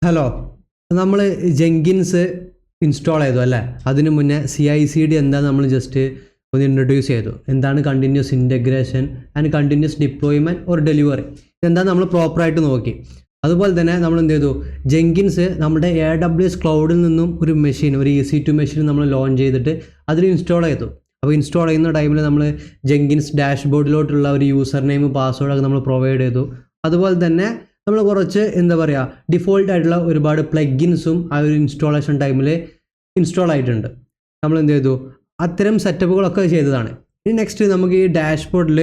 Hello, നമ്മൾ Jenkins install ചെയ്തു അല്ലേ? അതിന് മുന്നേ CI/CD എന്താ നമ്മൾ ജസ്റ്റ് ഒന്ന് ഇൻട്രൊഡ്യൂസ് ചെയ്തു. എന്താണ് continuous integration and continuous deployment or delivery, ഇതെന്താ നമ്മൾ പ്രോപ്പറായിട്ട് നോക്കി. അതുപോലെ തന്നെ നമ്മൾ എന്ത് ചെയ്തു, ജെങ്കിൻസ് നമ്മുടെ AWS ക്ലൗഡിൽ നിന്നും ഒരു മെഷീൻ, ഒരു EC2 മെഷീൻ നമ്മൾ ലോഞ്ച് ചെയ്തിട്ട് അതിൽ ഇൻസ്റ്റാൾ ചെയ്തു. അപ്പോൾ ഇൻസ്റ്റാൾ ചെയ്യുന്ന ടൈമിൽ നമ്മൾ ജെങ്കിൻസ് ഡാഷ്ബോർഡിലോട്ടുള്ള ഒരു യൂസർ നെയിം പാസ്വേഡൊക്കെ നമ്മൾ പ്രൊവൈഡ് ചെയ്തു. അതുപോലെ തന്നെ നമ്മൾ കുറച്ച് എന്താ പറയുക, ഡിഫോൾട്ട് ആയിട്ടുള്ള ഒരുപാട് പ്ലഗിൻസും ആ ഒരു ഇൻസ്റ്റാളേഷൻ ടൈമിൽ ഇൻസ്റ്റാൾ ആയിട്ടുണ്ട്. നമ്മൾ എന്ത് ചെയ്തു, അത്തരം സെറ്റപ്പുകളൊക്കെ ചെയ്തതാണ്. ഇനി നെക്സ്റ്റ് നമുക്ക് ഈ ഡാഷ്ബോർഡിൽ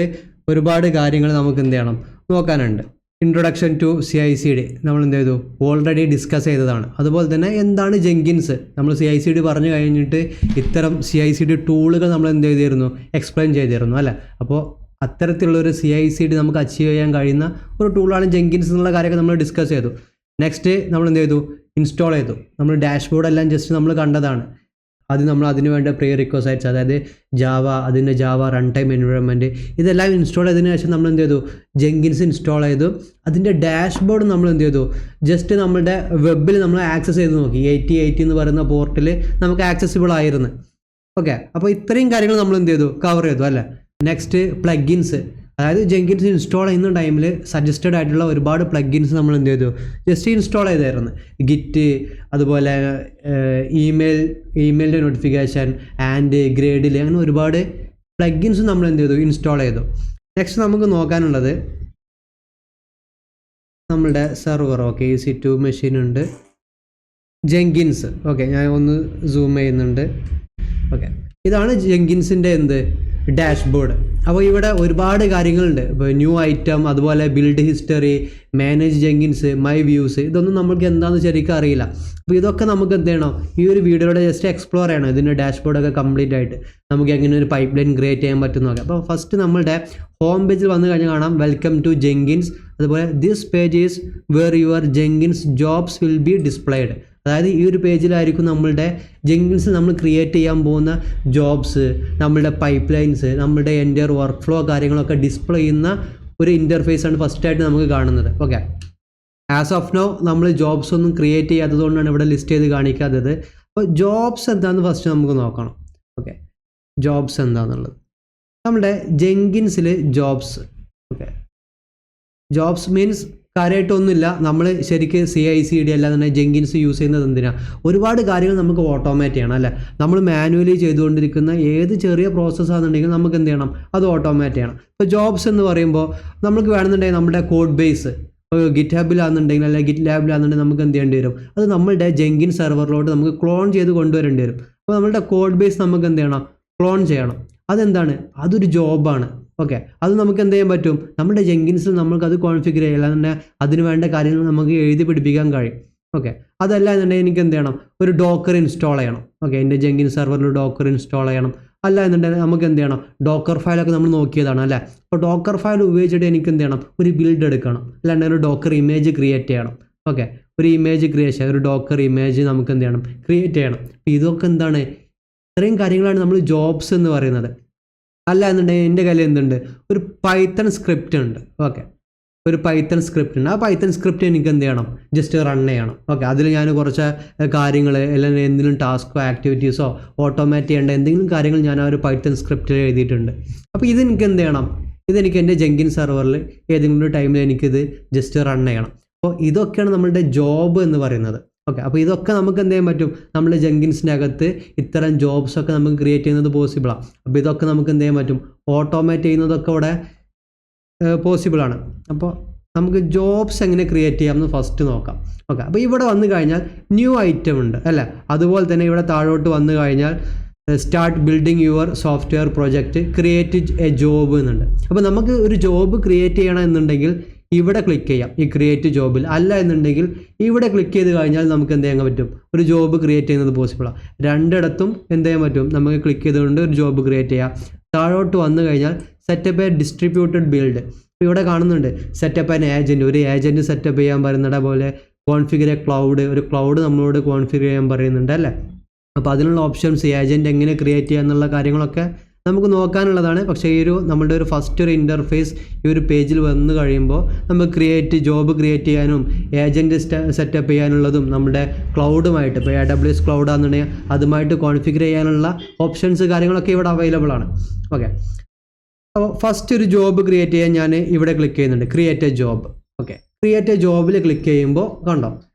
ഒരുപാട് കാര്യങ്ങൾ നമുക്ക് എന്ത് ചെയ്യണം, നോക്കാനുണ്ട്. ഇൻട്രൊഡക്ഷൻ ടു CI/CD നമ്മൾ എന്ത് ചെയ്തു, ഓൾറെഡി ഡിസ്കസ് ചെയ്തതാണ്. അതുപോലെ തന്നെ എന്താണ് ജെങ്കിൻസ്, നമ്മൾ CI/CD പറഞ്ഞു കഴിഞ്ഞിട്ട് ഇത്തരം CI/CD ടൂളുകൾ നമ്മൾ എന്ത് ചെയ്തിരുന്നു, എക്സ്പ്ലെയിൻ ചെയ്തിരുന്നു അല്ലേ? അപ്പോൾ അത്തരത്തിലുള്ളൊരു CI/CD നമുക്ക് അച്ചീവ് ചെയ്യാൻ കഴിയുന്ന ഒരു ടൂളാണ് ജെങ്കിൻസ് എന്നുള്ള കാര്യമൊക്കെ നമ്മൾ ഡിസ്കസ് ചെയ്തു. നെക്സ്റ്റ് നമ്മൾ എന്ത് ചെയ്തു, ഇൻസ്റ്റാൾ ചെയ്തു. നമ്മൾ ഡാഷ്ബോർഡ് എല്ലാം ജസ്റ്റ് നമ്മൾ കണ്ടതാണ്. അത് നമ്മൾ അതിന് വേണ്ട പ്രീ റിക്വസൈറ്റ്സ്, അതായത് ജാവ, അതിൻ്റെ ജാവ റൺ ടൈം എൻവയോൺമെൻറ്റ്, ഇതെല്ലാം ഇൻസ്റ്റാൾ ചെയ്തതിന് ശേഷം നമ്മൾ എന്ത് ചെയ്തു, ജെങ്കിൻസ് ഇൻസ്റ്റാൾ ചെയ്തു. അതിൻ്റെ ഡാഷ്ബോർഡ് നമ്മൾ എന്ത് ചെയ്തു, ജസ്റ്റ് നമ്മുടെ വെബിൽ നമ്മൾ ആക്സസ് ചെയ്ത് നോക്കി. 8080 എന്ന് പറയുന്ന പോർട്ടിൽ നമുക്ക് ആക്സസിബിൾ ആയിരുന്നു. ഓക്കെ, അപ്പോൾ ഇത്രയും കാര്യങ്ങൾ നമ്മൾ എന്ത് ചെയ്തു, കവർ ചെയ്തു അല്ലേ? നെക്സ്റ്റ് പ്ലഗിൻസ്, അതായത് ജെങ്കിൻസ് ഇൻസ്റ്റാൾ ചെയ്യുന്ന ടൈമിൽ സജസ്റ്റഡ് ആയിട്ടുള്ള ഒരുപാട് പ്ലഗിൻസ് നമ്മൾ എന്ത് ചെയ്തു, ജസ്റ്റ് ഇൻസ്റ്റാൾ ചെയ്തായിരുന്നു. ഗിറ്റ്, അതുപോലെ ഇമെയിലിൻ്റെ നോട്ടിഫിക്കേഷൻ ആൻഡ് ഗ്രേഡിൽ, അങ്ങനെ ഒരുപാട് പ്ലഗിൻസ് നമ്മൾ എന്ത് ചെയ്തു, ഇൻസ്റ്റാൾ ചെയ്തു. നെക്സ്റ്റ് നമുക്ക് നോക്കാനുള്ളത് നമ്മളുടെ സെർവർ. ഓക്കെ, EC2 മെഷീൻ ഉണ്ട്, ജെങ്കിൻസ്. ഓക്കെ, ഞാൻ ഒന്ന് സൂം ചെയ്യുന്നുണ്ട്. ഓക്കെ, ഇതാണ് ജെങ്കിൻസിൻ്റെ എന്ത്, ഡാഷ്ബോർഡ്. അപ്പോൾ ഇവിടെ ഒരുപാട് കാര്യങ്ങളുണ്ട്. ഇപ്പോൾ ന്യൂ ഐറ്റം, അതുപോലെ build history, manage Jenkins, my views, ഇതൊന്നും നമുക്ക് എന്താണെന്ന് ശരിക്കും അറിയില്ല. അപ്പോൾ ഇതൊക്കെ നമുക്ക് എന്ത് ചെയ്യണം, ഈ ഒരു വീഡിയോയുടെ ജസ്റ്റ് എക്സ്പ്ലോർ ചെയ്യണം. ഇതിൻ്റെ ഡാഷ്ബോർഡൊക്കെ കംപ്ലീറ്റ് ആയിട്ട് നമുക്ക് എങ്ങനെ ഒരു പൈപ്പ് ലൈൻ ക്രിയേറ്റ് ചെയ്യാൻ പറ്റും നോക്കാം. അപ്പോൾ ഫസ്റ്റ് നമ്മളുടെ ഹോം പേജിൽ വന്നു കഴിഞ്ഞാൽ കാണാം വെൽക്കം ടു ജെങ്കിൻസ്. അതുപോലെ this page is were your Jenkins jobs will be displayed. അതായത് ഈ ഒരു പേജിലായിരിക്കും നമ്മളുടെ ജെങ്കിൻസ് നമ്മൾ ക്രിയേറ്റ് ചെയ്യാൻ പോകുന്ന ജോബ്സ്, നമ്മളുടെ പൈപ്പ് ലൈൻസ്, നമ്മളുടെ എൻ്റർ വർക്ക് ഫ്ലോ കാര്യങ്ങളൊക്കെ ഡിസ്പ്ലേ ചെയ്യുന്ന ഒരു ഇൻ്റർഫേസാണ് ഫസ്റ്റായിട്ട് നമുക്ക് കാണുന്നത്. ഓക്കെ, ആസ് ഓഫ് നൗ നമ്മൾ ജോബ്സ് ഒന്നും ക്രിയേറ്റ് ചെയ്യാത്തത് കൊണ്ടാണ് ഇവിടെ ലിസ്റ്റ് ചെയ്ത് കാണിക്കാത്തത്. അപ്പോൾ ജോബ്സ് എന്താണെന്ന് ഫസ്റ്റ് നമുക്ക് നോക്കണം. ഓക്കെ, ജോബ്സ് എന്താണെന്നുള്ളത് നമ്മുടെ ജെങ്കിൻസിൽ ജോബ്സ്. ഓക്കെ, ജോബ്സ് മീൻസ് കാര്യമായിട്ടൊന്നുമില്ല. നമ്മൾ ശരിക്ക് CI/CD അല്ലാതെ ജെങ്കിൻസ് യൂസ് ചെയ്യുന്നത് എന്തിനാണ്, ഒരുപാട് കാര്യങ്ങൾ നമുക്ക് ഓട്ടോമേറ്റ് ചെയ്യണം അല്ലേ? നമ്മൾ മാനുവലി ചെയ്തുകൊണ്ടിരിക്കുന്ന ഏത് ചെറിയ പ്രോസസ്സാണെന്നുണ്ടെങ്കിൽ നമുക്ക് എന്ത് ചെയ്യണം, അത് ഓട്ടോമേറ്റ് ചെയ്യണം. ഇപ്പോൾ ജോബ്സ് എന്ന് പറയുമ്പോൾ നമുക്ക് വേണമെന്നുണ്ടെങ്കിൽ നമ്മുടെ കോഡ് ബേസ് ഗിറ്റ് ഹബിലാണെന്നുണ്ടെങ്കിൽ അല്ലെങ്കിൽ ഗിറ്റ് ലാബിലാണെന്നുണ്ടെങ്കിൽ നമുക്ക് എന്ത് ചെയ്യേണ്ടി വരും, അത് നമ്മളുടെ ജെങ്കിൻ സെർവറിലോട്ട് നമുക്ക് ക്ലോൺ ചെയ്ത് കൊണ്ടുവരേണ്ടി വരും. അപ്പോൾ നമ്മളുടെ കോഡ് ബേസ് നമുക്ക് എന്ത് ചെയ്യണം, ക്ലോൺ ചെയ്യണം. അതെന്താണ്, അതൊരു ജോബാണ്. ഓക്കെ, അത് നമുക്ക് എന്ത് ചെയ്യാൻ പറ്റും, നമ്മുടെ ജെങ്കിൻസിൽ നമുക്കത് കോൺഫിഗർ ചെയ്യാം, അല്ലാതെ അതിന് വേണ്ട കാര്യങ്ങൾ നമുക്ക് എഴുതി പിടിപ്പിക്കാൻ കഴിയും. ഓക്കെ, അതല്ല എന്നുണ്ടെങ്കിൽ എനിക്ക് എന്ത് ചെയ്യണം, ഒരു ഡോക്കർ ഇൻസ്റ്റാൾ ചെയ്യണം. ഓക്കെ, എൻ്റെ ജെങ്കിൻ സെർവറിൽ ഡോക്കർ ഇൻസ്റ്റാൾ ചെയ്യണം. അല്ല എന്നുണ്ടെങ്കിൽ നമുക്ക് എന്ത് ചെയ്യണം, ഡോക്കർ ഫയലൊക്കെ നമ്മൾ നോക്കിയതാണ് അല്ലേ? അപ്പോൾ ഡോക്കർ ഫയൽ ഉപയോഗിച്ചിട്ട് എനിക്ക് എന്ത് ചെയ്യണം, ഒരു ബിൽഡ് എടുക്കണം, അല്ലാണ്ട് ഒരു ഡോക്കർ ഇമേജ് ക്രിയേറ്റ് ചെയ്യണം. ഓക്കെ, ഒരു ഇമേജ് ക്രിയേഷൻ, ഒരു ഡോക്കർ ഇമേജ് നമുക്ക് എന്ത് ചെയ്യണം, ക്രിയേറ്റ് ചെയ്യണം. അപ്പോൾ ഇതൊക്കെ എന്താണ്, ഇത്രയും കാര്യങ്ങളാണ് നമ്മൾ ജോബ്സ് എന്ന് പറയുന്നത്. അല്ല എന്നുണ്ടെങ്കിൽ എൻ്റെ കയ്യിൽ എന്തുണ്ട്, ഒരു പൈത്തൺ സ്ക്രിപ്റ്റ് ഉണ്ട്. ഓക്കെ, ഒരു പൈത്തൺ സ്ക്രിപ്റ്റ് ഉണ്ട്. ആ പൈത്തൺ സ്ക്രിപ്റ്റ് എനിക്ക് എന്ത് ചെയ്യണം, ജസ്റ്റ് റൺ ചെയ്യണം. ഓക്കെ, അതിൽ ഞാൻ കുറച്ച് കാര്യങ്ങൾ, അല്ലെങ്കിൽ എന്തെങ്കിലും ടാസ്കോ ആക്ടിവിറ്റീസോ ഓട്ടോമേറ്റ് ചെയ്യേണ്ട എന്തെങ്കിലും കാര്യങ്ങൾ ഞാൻ ആ ഒരു പൈത്തൺ സ്ക്രിപ്റ്റിൽ എഴുതിയിട്ടുണ്ട്. അപ്പോൾ ഇതെനിക്ക് എന്ത് ചെയ്യണം, ഇതെനിക്ക് എൻ്റെ ജെങ്കിൻ സെർവറിൽ ഏതെങ്കിലും ഒരു ടൈമിൽ എനിക്കിത് ജസ്റ്റ് റൺ ചെയ്യണം. അപ്പോൾ ഇതൊക്കെയാണ് നമ്മളുടെ ജോബ് എന്ന് പറയുന്നത്. ഓക്കെ, അപ്പോൾ ഇതൊക്കെ നമുക്ക് എന്ത് ചെയ്യാൻ പറ്റും, നമ്മുടെ ജെങ്കിൻസിൻ്റെ അകത്ത് ഇത്തരം ജോബ്സൊക്കെ നമുക്ക് ക്രിയേറ്റ് ചെയ്യുന്നത് പോസിബിളാണ്. അപ്പോൾ ഇതൊക്കെ നമുക്ക് എന്ത് ചെയ്യാൻ പറ്റും, ഓട്ടോമേറ്റ് ചെയ്യുന്നതൊക്കെ ഇവിടെ പോസിബിളാണ്. അപ്പോൾ നമുക്ക് ജോബ്സ് എങ്ങനെ ക്രിയേറ്റ് ചെയ്യാമെന്ന് ഫസ്റ്റ് നോക്കാം. ഓക്കെ, അപ്പോൾ ഇവിടെ വന്നു കഴിഞ്ഞാൽ ന്യൂ ഐറ്റം ഉണ്ട് അല്ലേ? അതുപോലെ തന്നെ ഇവിടെ താഴോട്ട് വന്നു കഴിഞ്ഞാൽ start building your software project, create a job എന്നുണ്ട്. അപ്പോൾ നമുക്ക് ഒരു ജോബ് ക്രിയേറ്റ് ചെയ്യണം എന്നുണ്ടെങ്കിൽ ഇവിടെ ക്ലിക്ക് ചെയ്യാം, ഈ ക്രിയേറ്റ് ജോബിൽ. അല്ല എന്നുണ്ടെങ്കിൽ ഇവിടെ ക്ലിക്ക് ചെയ്ത് കഴിഞ്ഞാൽ നമുക്ക് എന്ത് ചെയ്യാൻ പറ്റും, ഒരു ജോബ് ക്രിയേറ്റ് ചെയ്യുന്നത് പോസിബിളാണ്. രണ്ടിടത്തും എന്ത് ചെയ്യാൻ പറ്റും, നമുക്ക് ക്ലിക്ക് ചെയ്തുകൊണ്ട് ഒരു ജോബ് ക്രിയേറ്റ് ചെയ്യാം. താഴോട്ട് വന്നു കഴിഞ്ഞാൽ സെറ്റപ്പ് എ ഡിസ്ട്രിബ്യൂട്ടഡ് ബിൽഡ്. ഇപ്പോൾ ഇവിടെ കാണുന്നുണ്ട് സെറ്റപ്പ് ആൻ ഏജൻറ്റ്, ഒരു ഏജൻറ്റ് സെറ്റപ്പ് ചെയ്യാൻ പറയുന്നത് പോലെ കോൺഫിഗർ എ ക്ലൗഡ്, ഒരു ക്ലൗഡ് നമ്മളോട് കോൺഫിഗർ ചെയ്യാൻ പറയുന്നുണ്ട് അല്ലേ? അപ്പോൾ അതിനുള്ള ഓപ്ഷൻസ്, ഏജൻറ്റ് എങ്ങനെ ക്രിയേറ്റ് ചെയ്യുക എന്നുള്ള കാര്യങ്ങളൊക്കെ നമുക്ക് നോക്കാനുള്ളതാണ്. പക്ഷേ ഈ ഒരു നമ്മളുടെ ഒരു ഫസ്റ്റ് ഒരു ഇൻ്റർഫേസ് ഈ ഒരു പേജിൽ വന്നു കഴിയുമ്പോൾ നമുക്ക് ജോബ് ക്രിയേറ്റ് ചെയ്യാനും ഏജൻറ്റ് സെറ്റപ്പ് ചെയ്യാനുള്ളതും നമ്മുടെ ക്ലൗഡുമായിട്ട് ഇപ്പോൾ AWS ക്ലൗഡ് ആണെന്നുണ്ടെങ്കിൽ അതുമായിട്ട് കോൺഫിഗർ ചെയ്യാനുള്ള ഓപ്ഷൻസ് കാര്യങ്ങളൊക്കെ ഇവിടെ അവൈലബിൾ ആണ്. ഓക്കെ, അപ്പോൾ ഫസ്റ്റ് ഒരു ജോബ് ക്രിയേറ്റ് ചെയ്യാൻ ഞാൻ ഇവിടെ ക്ലിക്ക് ചെയ്യുന്നുണ്ട്, create a job. Okay, create a ജോബിൽ ക്ലിക്ക് ചെയ്യുമ്പോൾ കണ്ടോ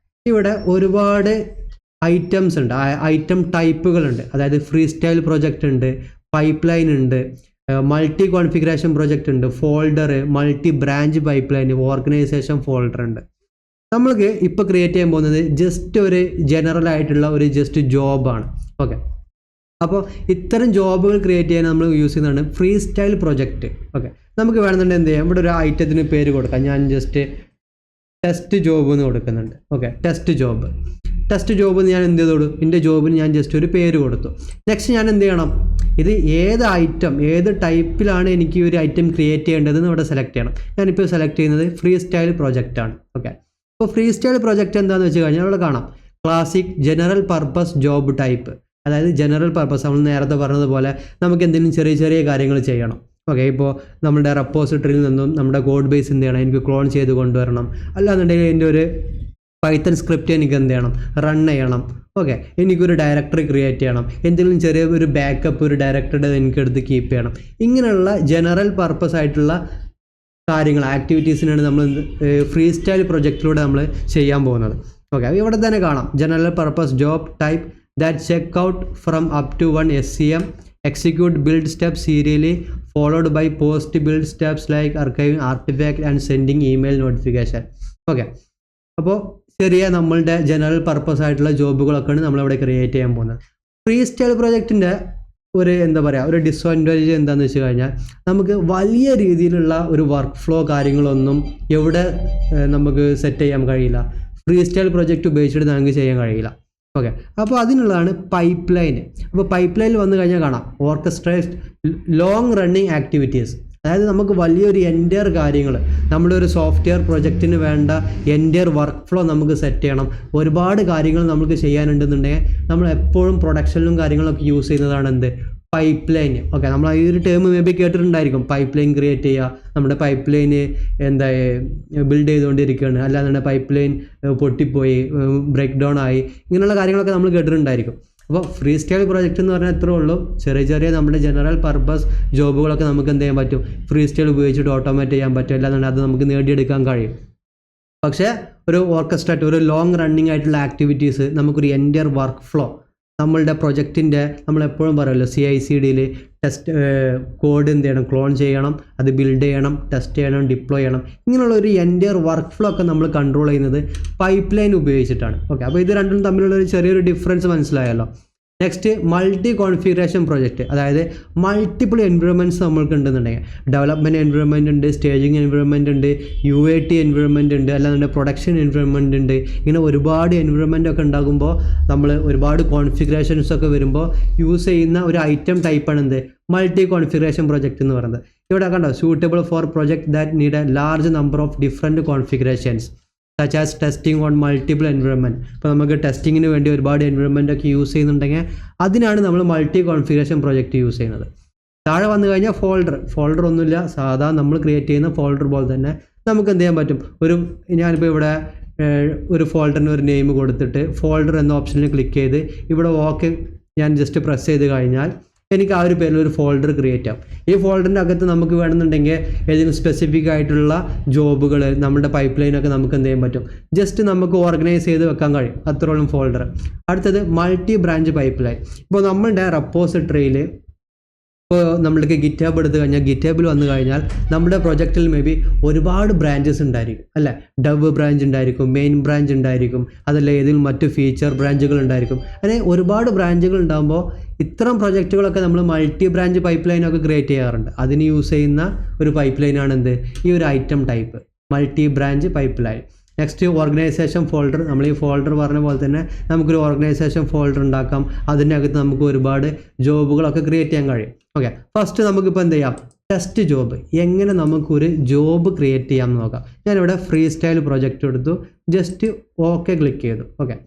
ഇവിടെ ഒരുപാട് ഐറ്റംസ് ഉണ്ട്, ഐറ്റം ടൈപ്പുകളുണ്ട്. അതായത് ഫ്രീ സ്റ്റൈൽ പ്രൊജക്റ്റ് ഉണ്ട്, പൈപ്പ് ലൈൻ ഉണ്ട്, മൾട്ടി കോൺഫിഗറേഷൻ പ്രൊജക്റ്റ് ഉണ്ട്, folder, multi branch pipeline, organization folder ഉണ്ട്. നമ്മൾക്ക് ഇപ്പോൾ ക്രിയേറ്റ് ചെയ്യാൻ പോകുന്നത് ജസ്റ്റ് ഒരു ജനറൽ ആയിട്ടുള്ള ഒരു ജസ്റ്റ് ജോബാണ്. ഓക്കെ, അപ്പോൾ ഇത്തരം ജോബുകൾ ക്രിയേറ്റ് ചെയ്യാൻ നമ്മൾ യൂസ് ചെയ്യുന്നതാണ് ഫ്രീ സ്റ്റൈൽ പ്രൊജക്റ്റ്. ഓക്കെ, നമുക്ക് വേണമെന്നുണ്ടെങ്കിൽ എന്ത് ചെയ്യാം, ഇവിടെ ഒരു ഐറ്റത്തിന് പേര് കൊടുക്കാം. ഞാൻ ജസ്റ്റ് ടെസ്റ്റ് ജോബ് എന്ന് കൊടുക്കുന്നുണ്ട്. ഓക്കെ, ടെസ്റ്റ് ജോബ് ഞാൻ എന്ത് ചെയ്തോളൂ, എൻ്റെ ജോബിന് ഞാൻ ജസ്റ്റ് ഒരു പേര് കൊടുത്തു. നെക്സ്റ്റ് ഞാൻ എന്ത് ചെയ്യണം, ഇത് ഏത് ഐറ്റം ഏത് ടൈപ്പിലാണ് എനിക്ക് ഒരു ഐറ്റം ക്രിയേറ്റ് ചെയ്യേണ്ടതെന്ന് ഇവിടെ സെലക്ട് ചെയ്യണം. ഞാനിപ്പോൾ സെലക്ട് ചെയ്യുന്നത് ഫ്രീ സ്റ്റൈൽ പ്രൊജക്റ്റാണ്. ഓക്കെ, അപ്പോൾ ഫ്രീ സ്റ്റൈൽ പ്രൊജക്റ്റ് എന്താണെന്ന് വെച്ച് കഴിഞ്ഞാൽ ഇവിടെ കാണാം classic general purpose job type. അതായത് ജനറൽ പർപ്പസ് നമ്മൾ നേരത്തെ പറഞ്ഞതുപോലെ നമുക്ക് എന്തെങ്കിലും ചെറിയ ചെറിയ കാര്യങ്ങൾ ചെയ്യണം. ഓക്കെ, ഇപ്പോൾ നമ്മുടെ റെപ്പോസിറ്ററിയിൽ നിന്നും നമ്മുടെ കോഡ് ബേസ് എന്ത് ചെയ്യണം, എനിക്ക് ക്ലോൺ ചെയ്ത് കൊണ്ടുവരണം. അല്ലാന്നുണ്ടെങ്കിൽ എൻ്റെ ഒരു പൈത്തൺ സ്ക്രിപ്റ്റ് എനിക്ക് എന്ത് ചെയ്യണം, റൺ ചെയ്യണം. ഓക്കെ, എനിക്കൊരു ഡയറക്ടറി ക്രിയേറ്റ് ചെയ്യണം, എന്തെങ്കിലും ചെറിയ ഒരു ബാക്കപ്പ് ഒരു ഡയറക്ടറുടെ എനിക്കെടുത്ത് കീപ്പ് ചെയ്യണം. ഇങ്ങനെയുള്ള ജനറൽ പർപ്പസ് ആയിട്ടുള്ള കാര്യങ്ങൾ ആക്ടിവിറ്റീസിനാണ് നമ്മൾ ഫ്രീ സ്റ്റൈൽ പ്രൊജക്റ്റിലൂടെ നമ്മൾ ചെയ്യാൻ പോകുന്നത്. ഓക്കെ, ഇവിടെ തന്നെ കാണാം general purpose job type that check out from up to 1 SCM, execute build steps serially followed by post build steps like archiving artifact and sending email notification. Okay, അപ്പോൾ ചെറിയ നമ്മളുടെ general purpose ആയിട്ടുള്ള ജോബുകളൊക്കെയാണ് നമ്മളിവിടെ create ചെയ്യാൻ പോകുന്നത്. Free style പ്രൊജക്റ്റിൻ്റെ ഒരു എന്താ പറയുക ഒരു ഡിസ്അഡ്വാൻറ്റേജ് എന്താണെന്ന് വെച്ച് കഴിഞ്ഞാൽ നമുക്ക് വലിയ രീതിയിലുള്ള ഒരു വർക്ക് ഫ്ലോ കാര്യങ്ങളൊന്നും എവിടെ നമുക്ക് സെറ്റ് ചെയ്യാൻ കഴിയില്ല. ഫ്രീ സ്റ്റൈൽ പ്രൊജക്റ്റ് ഉപയോഗിച്ചിട്ട് നമുക്ക് ചെയ്യാൻ കഴിയില്ല. ഓക്കെ, അപ്പോൾ അതിനുള്ളതാണ് പൈപ്പ് ലൈൻ. അപ്പോൾ പൈപ്പ് ലൈനിൽ വന്നു കഴിഞ്ഞാൽ കാണാം ഓർക്കസ്ട്രേറ്റ് ലോങ് റണ്ണിങ് ആക്ടിവിറ്റീസ്. അതായത് നമുക്ക് വലിയൊരു എൻറ്റയർ കാര്യങ്ങൾ നമ്മുടെ ഒരു സോഫ്റ്റ്വെയർ പ്രൊജക്റ്റിന് വേണ്ട എൻറ്റയർ വർക്ക് ഫ്ലോ നമുക്ക് സെറ്റ് ചെയ്യണം. ഒരുപാട് കാര്യങ്ങൾ നമുക്ക് ചെയ്യാനുണ്ടെന്നുണ്ടെങ്കിൽ നമ്മൾ എപ്പോഴും പ്രൊഡക്ഷനിലും കാര്യങ്ങളൊക്കെ യൂസ് ചെയ്യുന്നതാണ് എന്ത്, പൈപ്പ് ലൈൻ. ഓക്കെ, നമ്മൾ ഈ ഒരു ടേം മേ ബി കേട്ടിട്ടുണ്ടായിരിക്കും, പൈപ്പ് ലൈൻ ക്രിയേറ്റ് ചെയ്യുക, നമ്മുടെ പൈപ്പ് ലൈന് എന്താ ബിൽഡ് ചെയ്തുകൊണ്ടിരിക്കുകയാണ്, അല്ലാതെ പൈപ്പ് ലൈൻ പൊട്ടിപ്പോയി ബ്രേക്ക് ഡൗൺ ആയി, ഇങ്ങനെയുള്ള കാര്യങ്ങളൊക്കെ നമ്മൾ കേട്ടിട്ടുണ്ടായിരിക്കും. അപ്പോൾ ഫ്രീ സ്റ്റൈൽ പ്രൊജക്റ്റ് എന്ന് പറഞ്ഞാൽ എത്രയേ ഉള്ളൂ, ചെറിയ ചെറിയ നമ്മുടെ ജനറൽ പർപ്പസ് ജോബുകളൊക്കെ നമുക്ക് എന്ത് ചെയ്യാൻ പറ്റും, ഫ്രീ സ്റ്റൈൽ ഉപയോഗിച്ചിട്ട് ഓട്ടോമേറ്റ് ചെയ്യാൻ പറ്റും, അല്ലാന്നുണ്ടെങ്കിൽ അത് നമുക്ക് നേടിയെടുക്കാൻ കഴിയും. പക്ഷേ ഒരു ഓർക്കസ്ട്രേറ്റ് ഒരു ലോങ് റണ്ണിങ് ആയിട്ടുള്ള ആക്ടിവിറ്റീസ് നമുക്കൊരു എൻറ്റയർ വർക്ക് ഫ്ലോ നമ്മളുടെ പ്രൊജക്റ്റിൻ്റെ നമ്മളെപ്പോഴും പറയുമല്ലോ CI/CD ടെസ്റ്റ് കോഡ് എന്ത് ചെയ്യണം, ക്ലോൺ ചെയ്യണം, അത് ബിൽഡ് ചെയ്യണം, ടെസ്റ്റ് ചെയ്യണം, ഡിപ്ലോയ് ചെയ്യണം. ഇങ്ങനെയുള്ള ഒരു എൻറ്റയർ വർക്ക് ഫ്ലോ ഒക്കെ നമ്മൾ കൺട്രോൾ ചെയ്യുന്നത് പൈപ്പ് ലൈൻ ഉപയോഗിച്ചിട്ടാണ്. ഓക്കെ, അപ്പോൾ ഇത് രണ്ടും തമ്മിലുള്ള ഒരു ചെറിയൊരു ഡിഫറൻസ് മനസ്സിലായല്ലോ. നെക്സ്റ്റ് മൾട്ടി കോൺഫിഗറേഷൻ പ്രൊജക്റ്റ്, അതായത് മൾട്ടിപ്പിൾ എൻവയോൺമെൻറ്റ്സ് നമ്മൾക്ക് ഉണ്ടെന്നുണ്ടെങ്കിൽ ഡെവലപ്മെൻറ്റ് എൻവയോൺമെൻറ്റ് ഉണ്ട്, സ്റ്റേജിങ് എൻവയോൺമെൻറ്റ് ഉണ്ട്, UAT എൻവയോൺമെൻറ്റ് ഉണ്ട്, അല്ലാതെ പ്രൊഡക്ഷൻ എൻവയോൺമെൻറ്റ് ഉണ്ട്. ഇങ്ങനെ ഒരുപാട് എൻവയോൺമെൻറ്റ് ഒക്കെ ഉണ്ടാകുമ്പോൾ നമ്മൾ ഒരുപാട് കോൺഫിഗറേഷൻസ് ഒക്കെ വരുമ്പോൾ യൂസ് ചെയ്യുന്ന ഒരു ഐറ്റം ടൈപ്പാണ് എന്ത്, മൾട്ടി കോൺഫിഗറേഷൻ പ്രൊജക്റ്റ് എന്ന് പറയുന്നത്. ഇവിടെ കണ്ടോ, suitable for project that need A large number of different configurations such as testing on multiple environment. ഇപ്പോൾ നമുക്ക് ടെസ്റ്റിങ്ങിന് വേണ്ടി ഒരുപാട് എൻവയോൺമെൻറ്റ് ഒക്കെ യൂസ് ചെയ്യുന്നുണ്ടെങ്കിൽ അതിനാണ് നമ്മൾ മൾട്ടി കോൺഫിഗറേഷൻ പ്രൊജക്റ്റ് യൂസ് ചെയ്യുന്നത്. താഴെ വന്നു കഴിഞ്ഞാൽ ഫോൾഡർ ഒന്നുമില്ല, സാധാ നമ്മൾ ക്രിയേറ്റ് ചെയ്യുന്ന ഫോൾഡർ പോലെ തന്നെ നമുക്ക് എന്ത് ചെയ്യാൻ പറ്റും. ഞാനിപ്പോൾ ഇവിടെ ഒരു ഫോൾഡറിന് ഒരു നെയിം കൊടുത്തിട്ട് ഫോൾഡർ എന്ന ഓപ്ഷനിൽ ക്ലിക്ക് ചെയ്ത് ഇവിടെ ഓക്കെ ഞാൻ ജസ്റ്റ് പ്രസ് ചെയ്ത് കഴിഞ്ഞാൽ എനിക്ക് ആ ഒരു പേരിൽ ഒരു ഫോൾഡർ ക്രിയേറ്റ് ആവും. ഈ ഫോൾഡറിൻ്റെ അകത്ത് നമുക്ക് വേണമെന്നുണ്ടെങ്കിൽ ഏതെങ്കിലും സ്പെസിഫിക് ആയിട്ടുള്ള ജോബുകൾ നമ്മുടെ പൈപ്പ് ലൈനൊക്കെ നമുക്ക് എന്ത് ചെയ്യാൻ പറ്റും, ജസ്റ്റ് നമുക്ക് ഓർഗനൈസ് ചെയ്ത് വെക്കാൻ കഴിയും, അത്രോളം ഫോൾഡർ. അടുത്തത് മൾട്ടി ബ്രാഞ്ച് പൈപ്പ് ലൈൻ. ഇപ്പോൾ നമ്മളുടെ റെപ്പോസിറ്ററിയിൽ ഇപ്പോൾ നമ്മൾക്ക് ഗിറ്റാബ് എടുത്തു കഴിഞ്ഞാൽ ഗിറ്റാബിൽ വന്നു കഴിഞ്ഞാൽ നമ്മുടെ പ്രൊജക്റ്റിൽ മേ ബി ഒരുപാട് ബ്രാഞ്ചസ് ഉണ്ടായിരിക്കും അല്ലേ. ഡവ് ബ്രാഞ്ച് ഉണ്ടായിരിക്കും, മെയിൻ ബ്രാഞ്ച് ഉണ്ടായിരിക്കും, അതല്ല ഏതെങ്കിലും മറ്റ് ഫീച്ചർ ബ്രാഞ്ചുകൾ ഉണ്ടായിരിക്കും. അങ്ങനെ ഒരുപാട് ബ്രാഞ്ചുകൾ ഉണ്ടാകുമ്പോൾ ഇത്തരം പ്രൊജക്റ്റുകളൊക്കെ നമ്മൾ മൾട്ടി ബ്രാഞ്ച് പൈപ്പ് ലൈനൊക്കെ ക്രിയേറ്റ് ചെയ്യാറുണ്ട്. അതിന് യൂസ് ചെയ്യുന്ന ഒരു പൈപ്പ് ലൈനാണ് എന്ത്, ഈ ഒരു item type multi branch pipe line. Next organisation folder. നമ്മൾ ഈ ഫോൾഡർ പറഞ്ഞ പോലെ തന്നെ നമുക്കൊരു ഓർഗനൈസേഷൻ ഫോൾഡർ ഉണ്ടാക്കാം, അതിനകത്ത് നമുക്ക് ഒരുപാട് ജോബുകളൊക്കെ ക്രിയേറ്റ് ചെയ്യാൻ കഴിയും. ഓക്കെ, ഫസ്റ്റ് നമുക്കിപ്പോൾ എന്ത് ചെയ്യാം, ടെസ്റ്റ് ജോബ് എങ്ങനെ നമുക്കൊരു ജോബ് ക്രിയേറ്റ് ചെയ്യാമെന്ന് നോക്കാം. ഞാനിവിടെ ഫ്രീ സ്റ്റൈൽ പ്രൊജക്റ്റ് എടുത്തു, ജസ്റ്റ് ഓക്കെ ക്ലിക്ക് ചെയ്തു. ഓക്കെ,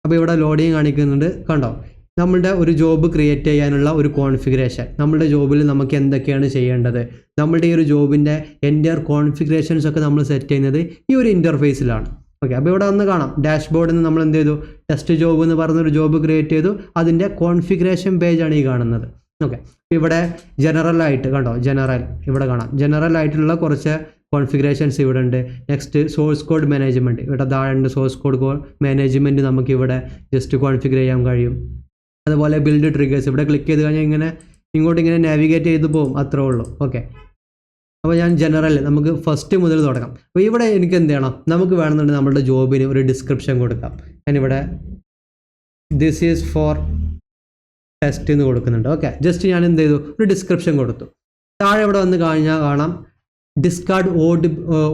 അപ്പോൾ ഇവിടെ ലോഡിങ് കാണിക്കുന്നുണ്ട്, കണ്ടോ. നമ്മളുടെ ഒരു ജോബ് ക്രിയേറ്റ് ചെയ്യാനുള്ള ഒരു കോൺഫിഗറേഷൻ, നമ്മളുടെ ജോബിൽ നമുക്ക് എന്തൊക്കെയാണ് ചെയ്യേണ്ടത്, നമ്മളുടെ ഈ ഒരു ജോബിൻ്റെ എൻ്റയർ കോൺഫിഗറേഷൻസ് ഒക്കെ നമ്മൾ സെറ്റ് ചെയ്യുന്നത് ഈ ഒരു ഇൻ്റർഫേസിലാണ്. ഓക്കെ, അപ്പോൾ ഇവിടെ ഒന്ന് കാണാം ഡാഷ്ബോർഡിൽ നിന്ന് നമ്മൾ എന്ത് ചെയ്തു, ടെസ്റ്റ് ജോബ് എന്ന് പറഞ്ഞൊരു ജോബ് ക്രിയേറ്റ് ചെയ്തു, അതിൻ്റെ കോൺഫിഗറേഷൻ പേജാണ് ഈ കാണുന്നത്. ഓക്കെ, ഇവിടെ ജനറലായിട്ട് കണ്ടോ, ഇവിടെ കാണാം ജനറൽ ആയിട്ടുള്ള കുറച്ച് കോൺഫിഗറേഷൻസ് ഇവിടെ ഉണ്ട്. നെക്സ്റ്റ് സോഴ്സ് കോഡ് മാനേജ്മെൻറ്റ്, ഇവിടെ താഴെ ഉണ്ട് സോഴ്സ് കോഡ് മാനേജ്മെൻറ്റ്, നമുക്കിവിടെ ജസ്റ്റ് കോൺഫിഗർ ചെയ്യാൻ കഴിയും. അതുപോലെ ബിൽഡ് ട്രിഗേഴ്സ്, ഇവിടെ ക്ലിക്ക് ചെയ്ത് കഴിഞ്ഞാൽ ഇങ്ങനെ ഇങ്ങനെ നാവിഗേറ്റ് ചെയ്ത് പോകും, അത്രേ ഉള്ളൂ. ഓക്കെ, അപ്പോൾ ഞാൻ ജനറൽ നമുക്ക് ഫസ്റ്റ് മുതൽ തുടങ്ങാം. അപ്പോൾ ഇവിടെ എനിക്ക് എന്ത് ചെയ്യണം, നമുക്ക് വേണമെന്നുണ്ടെങ്കിൽ നമ്മളുടെ ജോബിന് ഒരു ഡിസ്ക്രിപ്ഷൻ കൊടുക്കാം. ഞാനിവിടെ ദിസ് ഈസ് ഫോർ ടെസ്റ്റ് എന്ന് കൊടുക്കുന്നുണ്ട്. ഓക്കെ, ജസ്റ്റ് ഞാൻ എന്ത് ചെയ്തു, ഒരു ഡിസ്ക്രിപ്ഷൻ കൊടുത്തു. താഴെ ഇവിടെ വന്ന് കാണാം ഡിസ്കാർഡ്